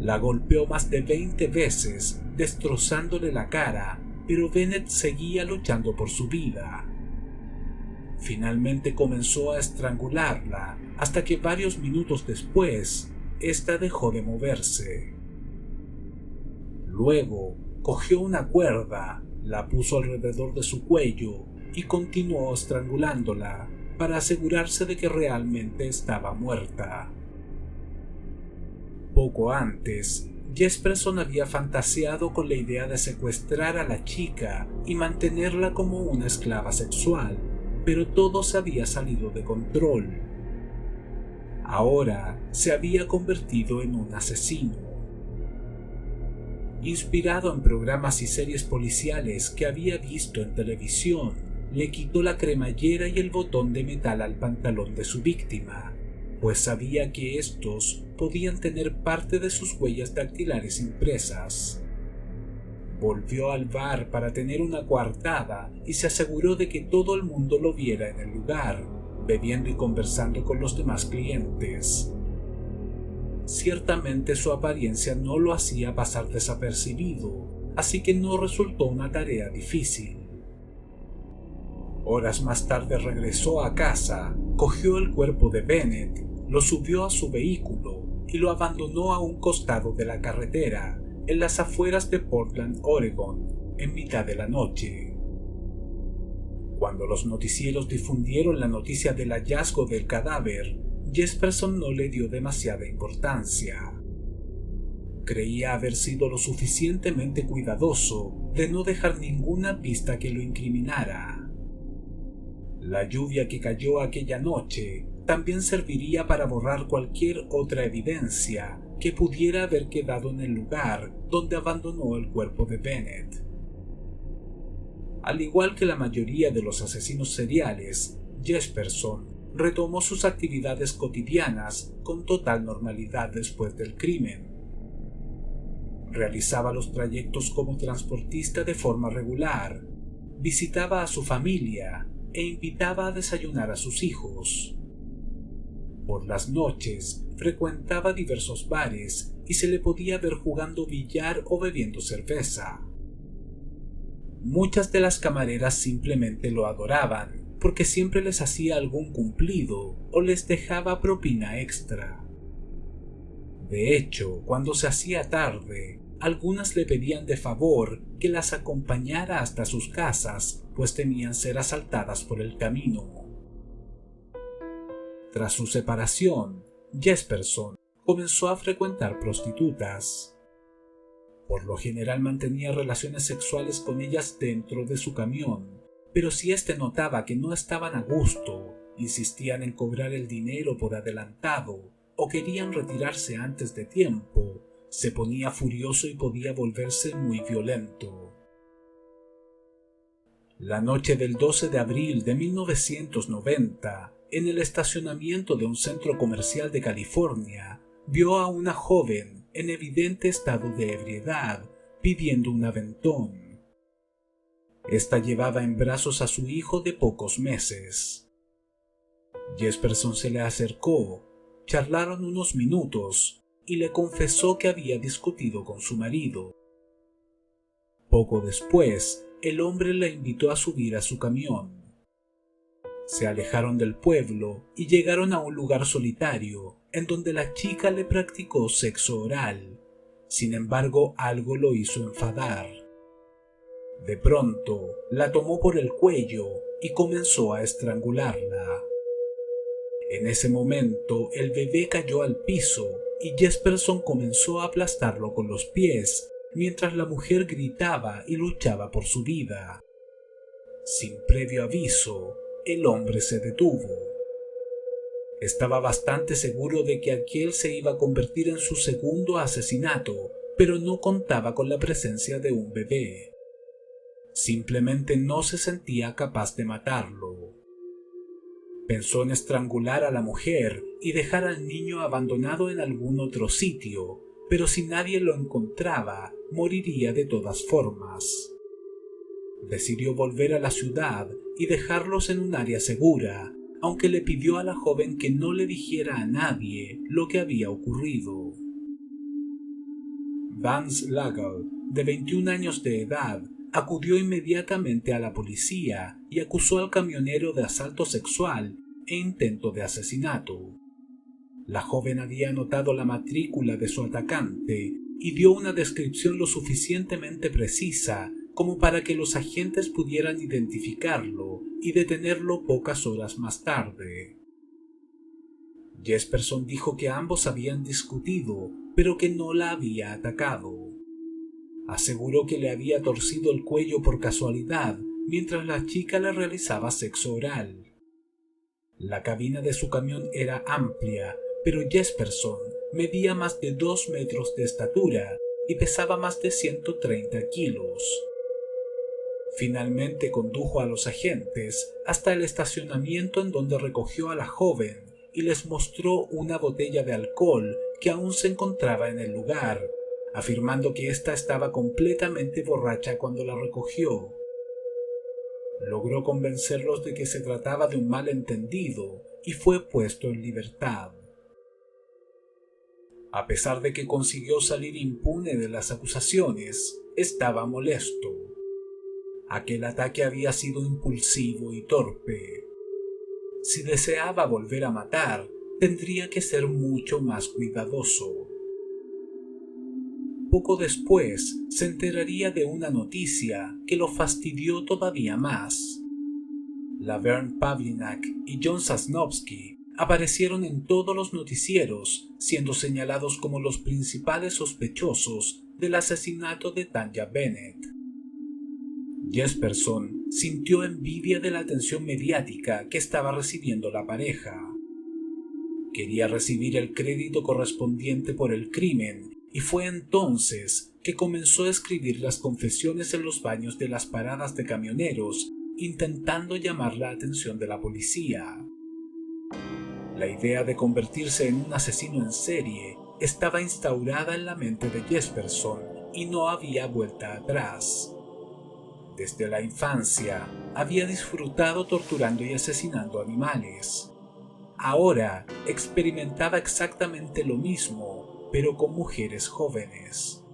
S1: La golpeó más de 20 veces, destrozándole la cara, pero Bennett seguía luchando por su vida. Finalmente comenzó a estrangularla, hasta que varios minutos después, ésta dejó de moverse. Luego, cogió una cuerda, la puso alrededor de su cuello y continuó estrangulándola para asegurarse de que realmente estaba muerta. Poco antes, Jesperson había fantaseado con la idea de secuestrar a la chica y mantenerla como una esclava sexual, pero todo se había salido de control. Ahora se había convertido en un asesino. Inspirado en programas y series policiales que había visto en televisión, le quitó la cremallera y el botón de metal al pantalón de su víctima, pues sabía que estos podían tener parte de sus huellas dactilares impresas. Volvió al bar para tener una coartada y se aseguró de que todo el mundo lo viera en el lugar, bebiendo y conversando con los demás clientes. Ciertamente su apariencia no lo hacía pasar desapercibido, así que no resultó una tarea difícil. Horas más tarde regresó a casa, cogió el cuerpo de Bennett, lo subió a su vehículo y lo abandonó a un costado de la carretera, en las afueras de Portland, Oregon, en mitad de la noche. Cuando los noticieros difundieron la noticia del hallazgo del cadáver, Jesperson no le dio demasiada importancia. Creía haber sido lo suficientemente cuidadoso de no dejar ninguna pista que lo incriminara. La lluvia que cayó aquella noche también serviría para borrar cualquier otra evidencia que pudiera haber quedado en el lugar donde abandonó el cuerpo de Bennett. Al igual que la mayoría de los asesinos seriales, Jesperson retomó sus actividades cotidianas con total normalidad después del crimen. Realizaba los trayectos como transportista de forma regular, visitaba a su familia e invitaba a desayunar a sus hijos. Por las noches frecuentaba diversos bares y se le podía ver jugando billar o bebiendo cerveza. Muchas de las camareras simplemente lo adoraban porque siempre les hacía algún cumplido o les dejaba propina extra. De hecho, cuando se hacía tarde, algunas le pedían de favor que las acompañara hasta sus casas, pues temían ser asaltadas por el camino. Tras su separación, Jesperson comenzó a frecuentar prostitutas. Por lo general mantenía relaciones sexuales con ellas dentro de su camión, pero si éste notaba que no estaban a gusto, insistían en cobrar el dinero por adelantado o querían retirarse antes de tiempo, se ponía furioso y podía volverse muy violento. La noche del 12 de abril de 1990, en el estacionamiento de un centro comercial de California, vio a una joven en evidente estado de ebriedad pidiendo un aventón. Esta llevaba en brazos a su hijo de pocos meses. Jesperson se le acercó, charlaron unos minutos y le confesó que había discutido con su marido. Poco después, el hombre la invitó a subir a su camión. Se alejaron del pueblo y llegaron a un lugar solitario en donde la chica le practicó sexo oral. Sin embargo, algo lo hizo enfadar. De pronto, la tomó por el cuello y comenzó a estrangularla. En ese momento, el bebé cayó al piso y Jesperson comenzó a aplastarlo con los pies, mientras la mujer gritaba y luchaba por su vida. Sin previo aviso, el hombre se detuvo. Estaba bastante seguro de que aquel se iba a convertir en su segundo asesinato, pero no contaba con la presencia de un bebé. Simplemente no se sentía capaz de matarlo. Pensó en estrangular a la mujer y dejar al niño abandonado en algún otro sitio, pero si nadie lo encontraba, moriría de todas formas. Decidió volver a la ciudad y dejarlos en un área segura, aunque le pidió a la joven que no le dijera a nadie lo que había ocurrido. Vance Lagal, de 21 años de edad, acudió inmediatamente a la policía y acusó al camionero de asalto sexual e intento de asesinato. La joven había anotado la matrícula de su atacante y dio una descripción lo suficientemente precisa como para que los agentes pudieran identificarlo y detenerlo pocas horas más tarde. Jesperson dijo que ambos habían discutido, pero que no la había atacado. Aseguró que le había torcido el cuello por casualidad mientras la chica le realizaba sexo oral. La cabina de su camión era amplia, pero Jesperson medía más de 2 metros de estatura y pesaba más de 130 kilos. Finalmente condujo a los agentes hasta el estacionamiento en donde recogió a la joven y les mostró una botella de alcohol que aún se encontraba en el lugar, afirmando que ésta estaba completamente borracha cuando la recogió. Logró convencerlos de que se trataba de un malentendido y fue puesto en libertad. A pesar de que consiguió salir impune de las acusaciones, estaba molesto. Aquel ataque había sido impulsivo y torpe. Si deseaba volver a matar, tendría que ser mucho más cuidadoso. Poco después se enteraría de una noticia que lo fastidió todavía más. Laverne Pavlinak y John Sosnowski aparecieron en todos los noticieros, siendo señalados como los principales sospechosos del asesinato de Tanya Bennett. Jesperson sintió envidia de la atención mediática que estaba recibiendo la pareja. Quería recibir el crédito correspondiente por el crimen y fue entonces que comenzó a escribir las confesiones en los baños de las paradas de camioneros, intentando llamar la atención de la policía. La idea de convertirse en un asesino en serie estaba instaurada en la mente de Jesperson y no había vuelta atrás. Desde la infancia había disfrutado torturando y asesinando animales. Ahora experimentaba exactamente lo mismo, pero con mujeres jóvenes.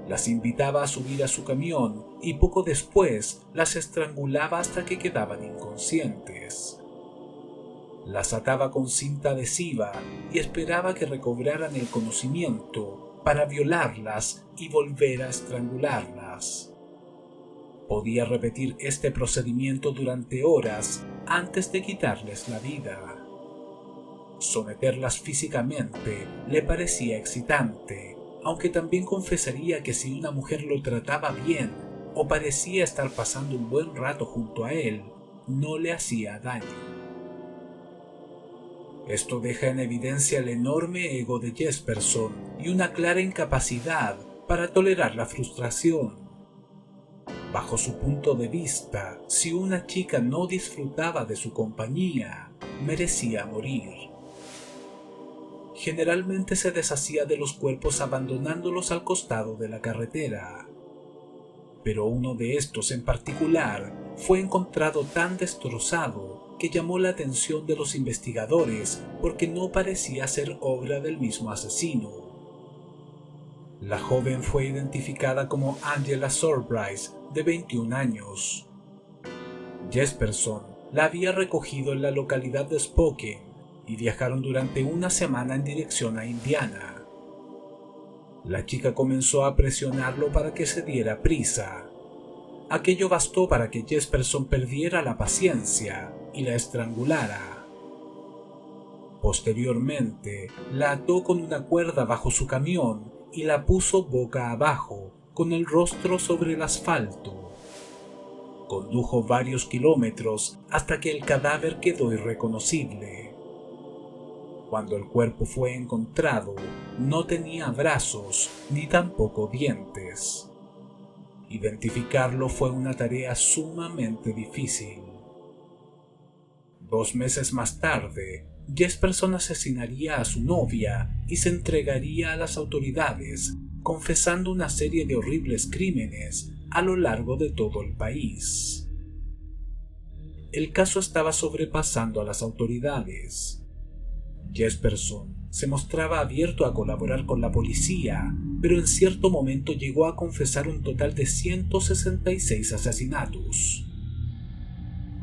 S1: Las invitaba a subir a su camión y poco después las estrangulaba hasta que quedaban inconscientes. Las ataba con cinta adhesiva y esperaba que recobraran el conocimiento para violarlas y volver a estrangularlas. Podía repetir este procedimiento durante horas antes de quitarles la vida. Someterlas físicamente le parecía excitante, aunque también confesaría que si una mujer lo trataba bien o parecía estar pasando un buen rato junto a él, no le hacía daño. Esto deja en evidencia el enorme ego de Jesperson y una clara incapacidad para tolerar la frustración. Bajo su punto de vista, si una chica no disfrutaba de su compañía, merecía morir. Generalmente se deshacía de los cuerpos abandonándolos al costado de la carretera. Pero uno de estos en particular fue encontrado tan destrozado que llamó la atención de los investigadores porque no parecía ser obra del mismo asesino. La joven fue identificada como Angela Surprise, de 21 años. Jesperson la había recogido en la localidad de Spokane y viajaron durante una semana en dirección a Indiana. La chica comenzó a presionarlo para que se diera prisa. Aquello bastó para que Jesperson perdiera la paciencia y la estrangulara. Posteriormente, la ató con una cuerda bajo su camión y la puso boca abajo, con el rostro sobre el asfalto. Condujo varios kilómetros hasta que el cadáver quedó irreconocible. Cuando el cuerpo fue encontrado, no tenía brazos ni tampoco dientes. Identificarlo fue una tarea sumamente difícil. 2 meses más tarde, Jesperson asesinaría a su novia y se entregaría a las autoridades, confesando una serie de horribles crímenes a lo largo de todo el país. El caso estaba sobrepasando a las autoridades. Jesperson se mostraba abierto a colaborar con la policía, pero en cierto momento llegó a confesar un total de 166 asesinatos.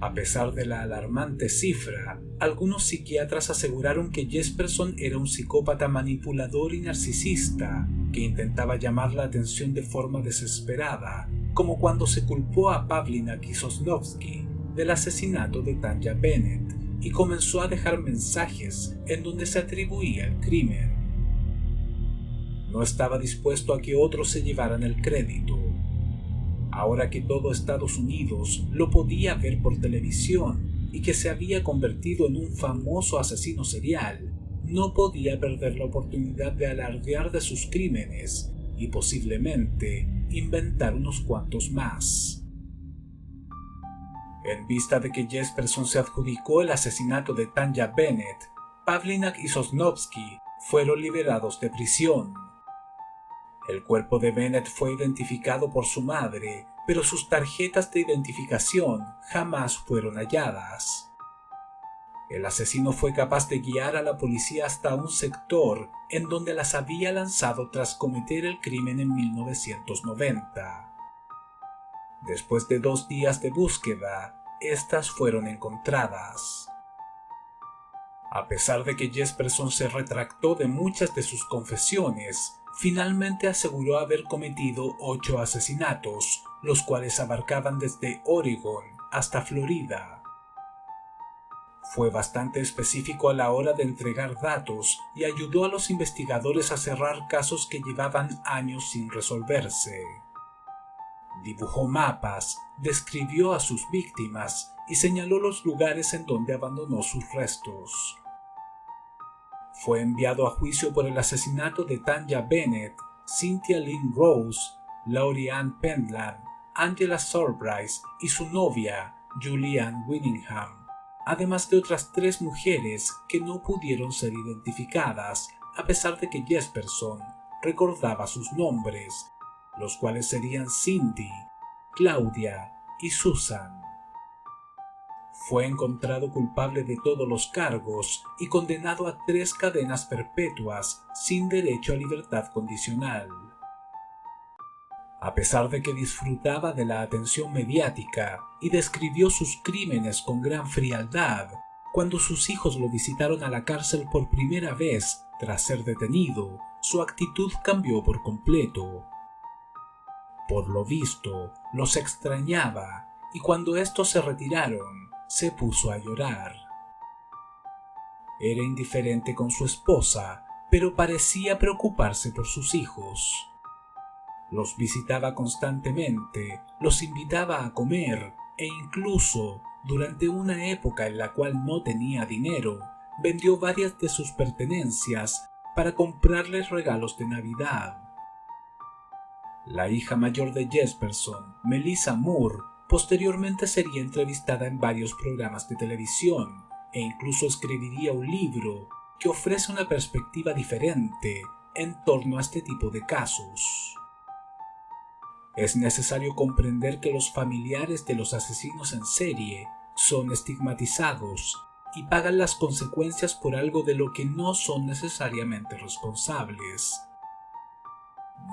S1: A pesar de la alarmante cifra, algunos psiquiatras aseguraron que Jesperson era un psicópata manipulador y narcisista que intentaba llamar la atención de forma desesperada, como cuando se culpó a Pavlinak y Sosnovsky del asesinato de Tanya Bennett y comenzó a dejar mensajes en donde se atribuía el crimen. No estaba dispuesto a que otros se llevaran el crédito. Ahora que todo Estados Unidos lo podía ver por televisión y que se había convertido en un famoso asesino serial, no podía perder la oportunidad de alardear de sus crímenes y posiblemente inventar unos cuantos más. En vista de que Jesperson se adjudicó el asesinato de Tanya Bennett, Pavlinak y Sosnovsky fueron liberados de prisión. El cuerpo de Bennett fue identificado por su madre, pero sus tarjetas de identificación jamás fueron halladas. El asesino fue capaz de guiar a la policía hasta un sector en donde las había lanzado tras cometer el crimen en 1990. Después de 2 días de búsqueda, estas fueron encontradas. A pesar de que Jesperson se retractó de muchas de sus confesiones, finalmente aseguró haber cometido 8 asesinatos, los cuales abarcaban desde Oregon hasta Florida. Fue bastante específico a la hora de entregar datos y ayudó a los investigadores a cerrar casos que llevaban años sin resolverse. Dibujó mapas, describió a sus víctimas y señaló los lugares en donde abandonó sus restos. Fue enviado a juicio por el asesinato de Tanya Bennett, Cynthia Lynn Rose, Laurie Ann Pentland, Angela Surprise y su novia, Julianne Winningham, además de otras 3 mujeres que no pudieron ser identificadas, a pesar de que Jesperson recordaba sus nombres, los cuales serían Cindy, Claudia y Susan. Fue encontrado culpable de todos los cargos y condenado a 3 cadenas perpetuas sin derecho a libertad condicional. A pesar de que disfrutaba de la atención mediática y describió sus crímenes con gran frialdad, cuando sus hijos lo visitaron a la cárcel por primera vez tras ser detenido, su actitud cambió por completo. Por lo visto, los extrañaba y cuando estos se retiraron, se puso a llorar. Era indiferente con su esposa, pero parecía preocuparse por sus hijos. Los visitaba constantemente, los invitaba a comer e incluso, durante una época en la cual no tenía dinero, vendió varias de sus pertenencias para comprarles regalos de Navidad. La hija mayor de Jesperson, Melissa Moore, posteriormente sería entrevistada en varios programas de televisión e incluso escribiría un libro que ofrece una perspectiva diferente en torno a este tipo de casos. Es necesario comprender que los familiares de los asesinos en serie son estigmatizados y pagan las consecuencias por algo de lo que no son necesariamente responsables.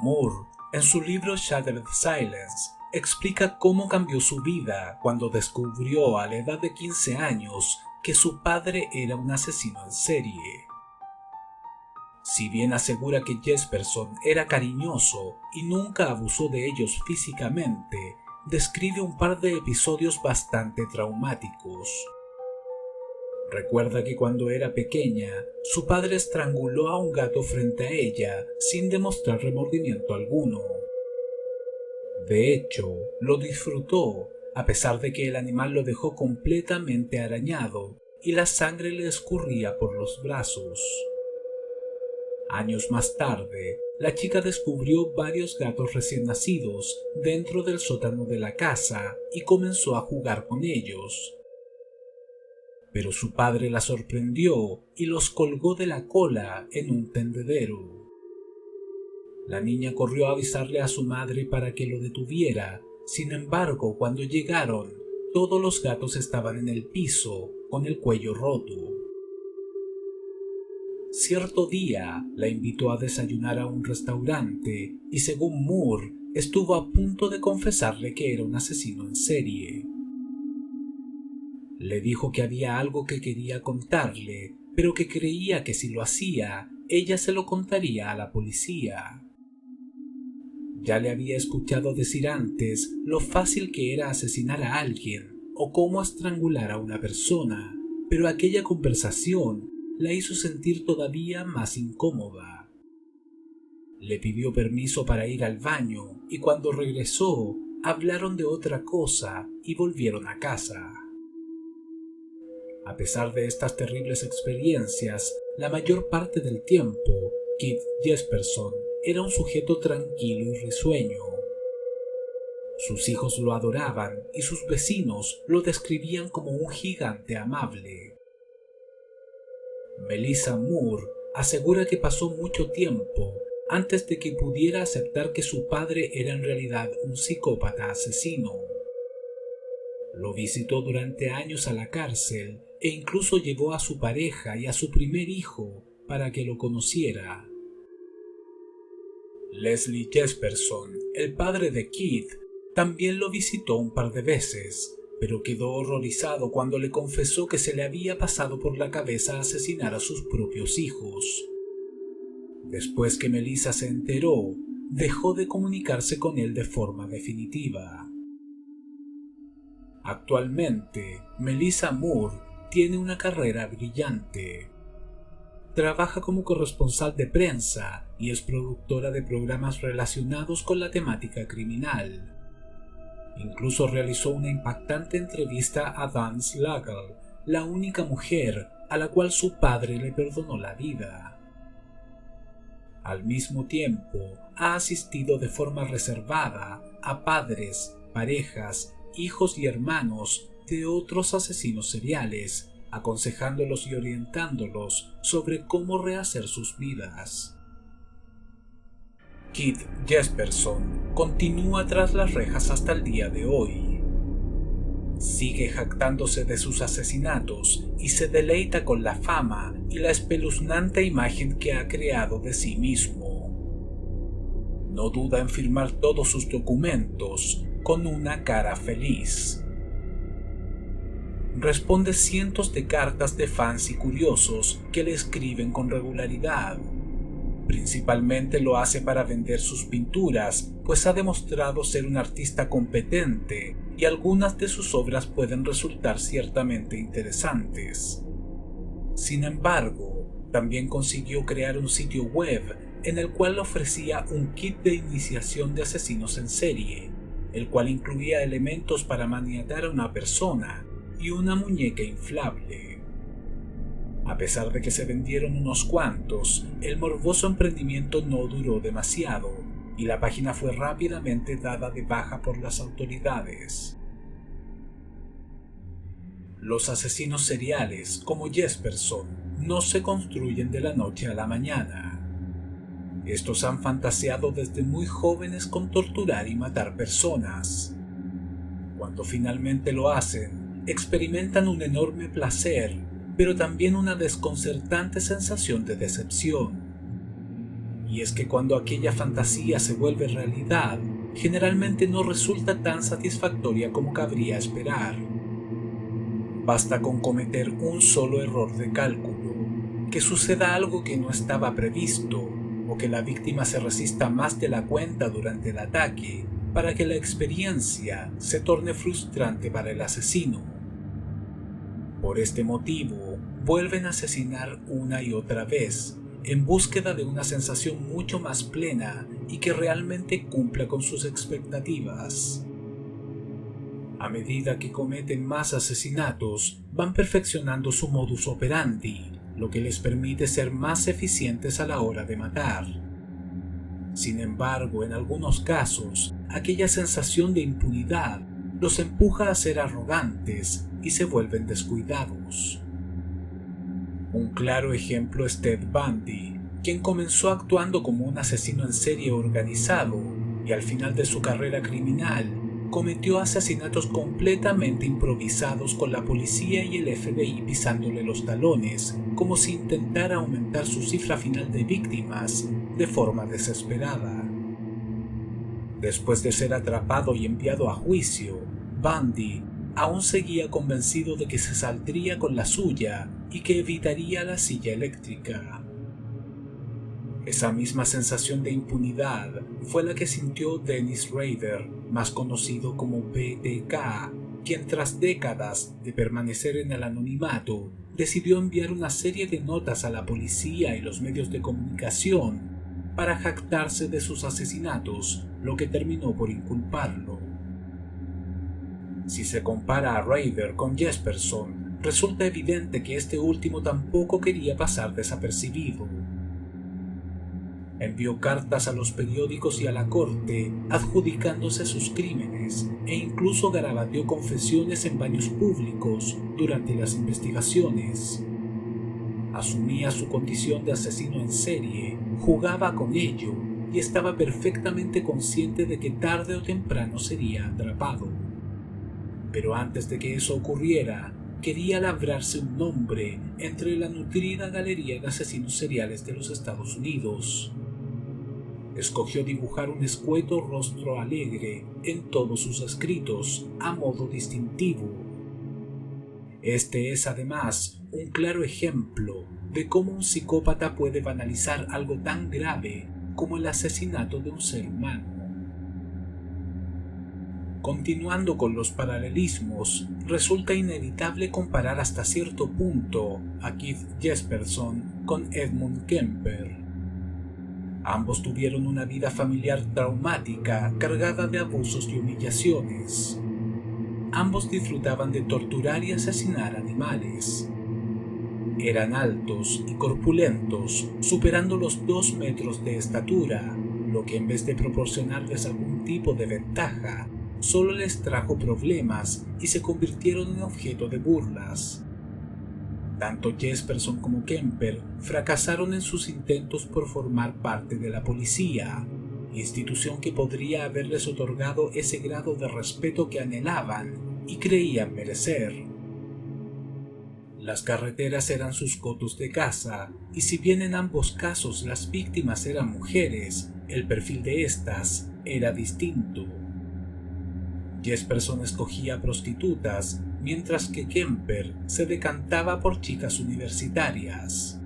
S1: Moore, en su libro Shattered Silence, explica cómo cambió su vida cuando descubrió a la edad de 15 años que su padre era un asesino en serie. Si bien asegura que Jesperson era cariñoso y nunca abusó de ellos físicamente, describe un par de episodios bastante traumáticos. Recuerda que cuando era pequeña, su padre estranguló a un gato frente a ella sin demostrar remordimiento alguno. De hecho, lo disfrutó a pesar de que el animal lo dejó completamente arañado y la sangre le escurría por los brazos. Años más tarde, la chica descubrió varios gatos recién nacidos dentro del sótano de la casa y comenzó a jugar con ellos. Pero su padre la sorprendió y los colgó de la cola en un tendedero. La niña corrió a avisarle a su madre para que lo detuviera. Sin embargo, cuando llegaron, todos los gatos estaban en el piso, con el cuello roto. Cierto día, la invitó a desayunar a un restaurante y, según Moore, estuvo a punto de confesarle que era un asesino en serie. Le dijo que había algo que quería contarle, pero que creía que si lo hacía, ella se lo contaría a la policía. Ya le había escuchado decir antes lo fácil que era asesinar a alguien o cómo estrangular a una persona, pero aquella conversación la hizo sentir todavía más incómoda. Le pidió permiso para ir al baño y cuando regresó hablaron de otra cosa y volvieron a casa. A pesar de estas terribles experiencias, la mayor parte del tiempo, Keith Jesperson era un sujeto tranquilo y risueño. Sus hijos lo adoraban y sus vecinos lo describían como un gigante amable. Melissa Moore asegura que pasó mucho tiempo antes de que pudiera aceptar que su padre era en realidad un psicópata asesino. Lo visitó durante años a la cárcel e incluso llevó a su pareja y a su primer hijo para que lo conociera. Leslie Jesperson, el padre de Keith, también lo visitó un par de veces, pero quedó horrorizado cuando le confesó que se le había pasado por la cabeza asesinar a sus propios hijos. Después que Melissa se enteró, dejó de comunicarse con él de forma definitiva. Actualmente, Melissa Moore tiene una carrera brillante. Trabaja como corresponsal de prensa y es productora de programas relacionados con la temática criminal. Incluso realizó una impactante entrevista a Dan Slagle, la única mujer a la cual su padre le perdonó la vida. Al mismo tiempo, ha asistido de forma reservada a padres, parejas, hijos y hermanos de otros asesinos seriales, aconsejándolos y orientándolos sobre cómo rehacer sus vidas. Keith Jesperson continúa tras las rejas hasta el día de hoy. Sigue jactándose de sus asesinatos y se deleita con la fama y la espeluznante imagen que ha creado de sí mismo. No duda en firmar todos sus documentos con una cara feliz. Responde cientos de cartas de fans y curiosos que le escriben con regularidad. Principalmente lo hace para vender sus pinturas, pues ha demostrado ser un artista competente y algunas de sus obras pueden resultar ciertamente interesantes. Sin embargo, también consiguió crear un sitio web en el cual ofrecía un kit de iniciación de asesinos en serie, el cual incluía elementos para maniatar a una persona y una muñeca inflable. A pesar de que se vendieron unos cuantos, el morboso emprendimiento no duró demasiado y la página fue rápidamente dada de baja por las autoridades. Los asesinos seriales, como Jesperson, no se construyen de la noche a la mañana. Estos han fantaseado desde muy jóvenes con torturar y matar personas. Cuando finalmente lo hacen, experimentan un enorme placer, pero también una desconcertante sensación de decepción. Y es que cuando aquella fantasía se vuelve realidad, generalmente no resulta tan satisfactoria como cabría esperar. Basta con cometer un solo error de cálculo, que suceda algo que no estaba previsto, o que la víctima se resista más de la cuenta durante el ataque, para que la experiencia se torne frustrante para el asesino. Por este motivo, vuelven a asesinar una y otra vez, en búsqueda de una sensación mucho más plena y que realmente cumpla con sus expectativas. A medida que cometen más asesinatos, van perfeccionando su modus operandi, lo que les permite ser más eficientes a la hora de matar. Sin embargo, en algunos casos, aquella sensación de impunidad los empuja a ser arrogantes y se vuelven descuidados. Un claro ejemplo es Ted Bundy, quien comenzó actuando como un asesino en serie organizado y al final de su carrera criminal cometió asesinatos completamente improvisados con la policía y el FBI pisándole los talones, como si intentara aumentar su cifra final de víctimas de forma desesperada. Después de ser atrapado y enviado a juicio, Bundy aún seguía convencido de que se saldría con la suya y que evitaría la silla eléctrica. Esa misma sensación de impunidad fue la que sintió Dennis Rader, más conocido como BTK, quien tras décadas de permanecer en el anonimato, decidió enviar una serie de notas a la policía y los medios de comunicación para jactarse de sus asesinatos, lo que terminó por inculparlo. Si se compara a Rader con Jesperson, resulta evidente que este último tampoco quería pasar desapercibido. Envió cartas a los periódicos y a la corte adjudicándose sus crímenes e incluso garabateó confesiones en baños públicos durante las investigaciones. Asumía su condición de asesino en serie, jugaba con ello y estaba perfectamente consciente de que tarde o temprano sería atrapado. Pero antes de que eso ocurriera, quería labrarse un nombre entre la nutrida galería de asesinos seriales de los Estados Unidos. Escogió dibujar un escueto rostro alegre en todos sus escritos, a modo distintivo. Este es además un claro ejemplo de cómo un psicópata puede banalizar algo tan grave como el asesinato de un ser humano. Continuando con los paralelismos, resulta inevitable comparar hasta cierto punto a Keith Jesperson con Edmund Kemper. Ambos tuvieron una vida familiar traumática cargada de abusos y humillaciones. Ambos disfrutaban de torturar y asesinar animales. Eran altos y corpulentos, superando los 2 metros de estatura, lo que en vez de proporcionarles algún tipo de ventaja, solo les trajo problemas y se convirtieron en objeto de burlas. Tanto Jesperson como Kemper fracasaron en sus intentos por formar parte de la policía, institución que podría haberles otorgado ese grado de respeto que anhelaban y creían merecer. Las carreteras eran sus cotos de caza, y si bien en ambos casos las víctimas eran mujeres, el perfil de estas era distinto. Jesperson escogía prostitutas, mientras que Kemper se decantaba por chicas universitarias.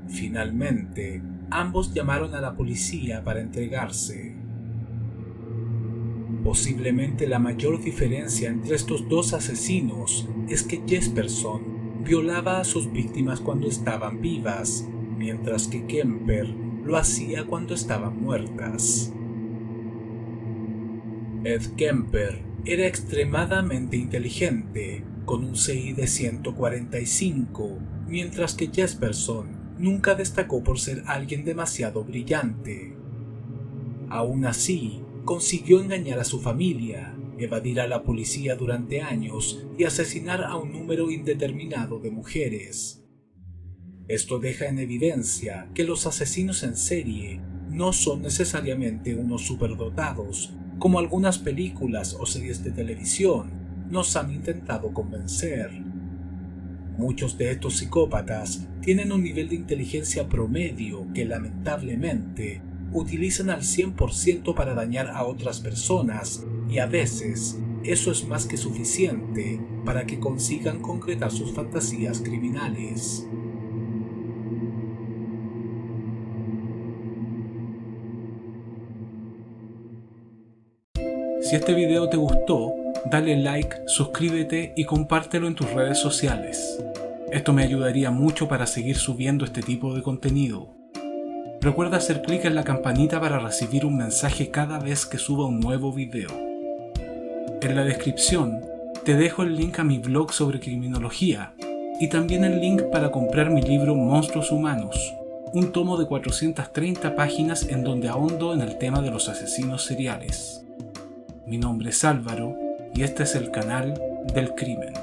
S1: Finalmente, ambos llamaron a la policía para entregarse. Posiblemente la mayor diferencia entre estos dos asesinos es que Jesperson violaba a sus víctimas cuando estaban vivas, mientras que Kemper lo hacía cuando estaban muertas. Ed Kemper era extremadamente inteligente, con un CI de 145, mientras que Jesperson nunca destacó por ser alguien demasiado brillante. Aún así, consiguió engañar a su familia, evadir a la policía durante años y asesinar a un número indeterminado de mujeres. Esto deja en evidencia que los asesinos en serie no son necesariamente unos superdotados, como algunas películas o series de televisión nos han intentado convencer. Muchos de estos psicópatas tienen un nivel de inteligencia promedio que lamentablemente utilizan al 100% para dañar a otras personas, y a veces eso es más que suficiente para que consigan concretar sus fantasías criminales. Si este video te gustó, dale like, suscríbete y compártelo en tus redes sociales. Esto me ayudaría mucho para seguir subiendo este tipo de contenido. Recuerda hacer clic en la campanita para recibir un mensaje cada vez que suba un nuevo video. En la descripción te dejo el link a mi blog sobre criminología y también el link para comprar mi libro Monstruos Humanos, un tomo de 430 páginas en donde ahondo en el tema de los asesinos seriales. Mi nombre es Álvaro y este es el canal del crimen.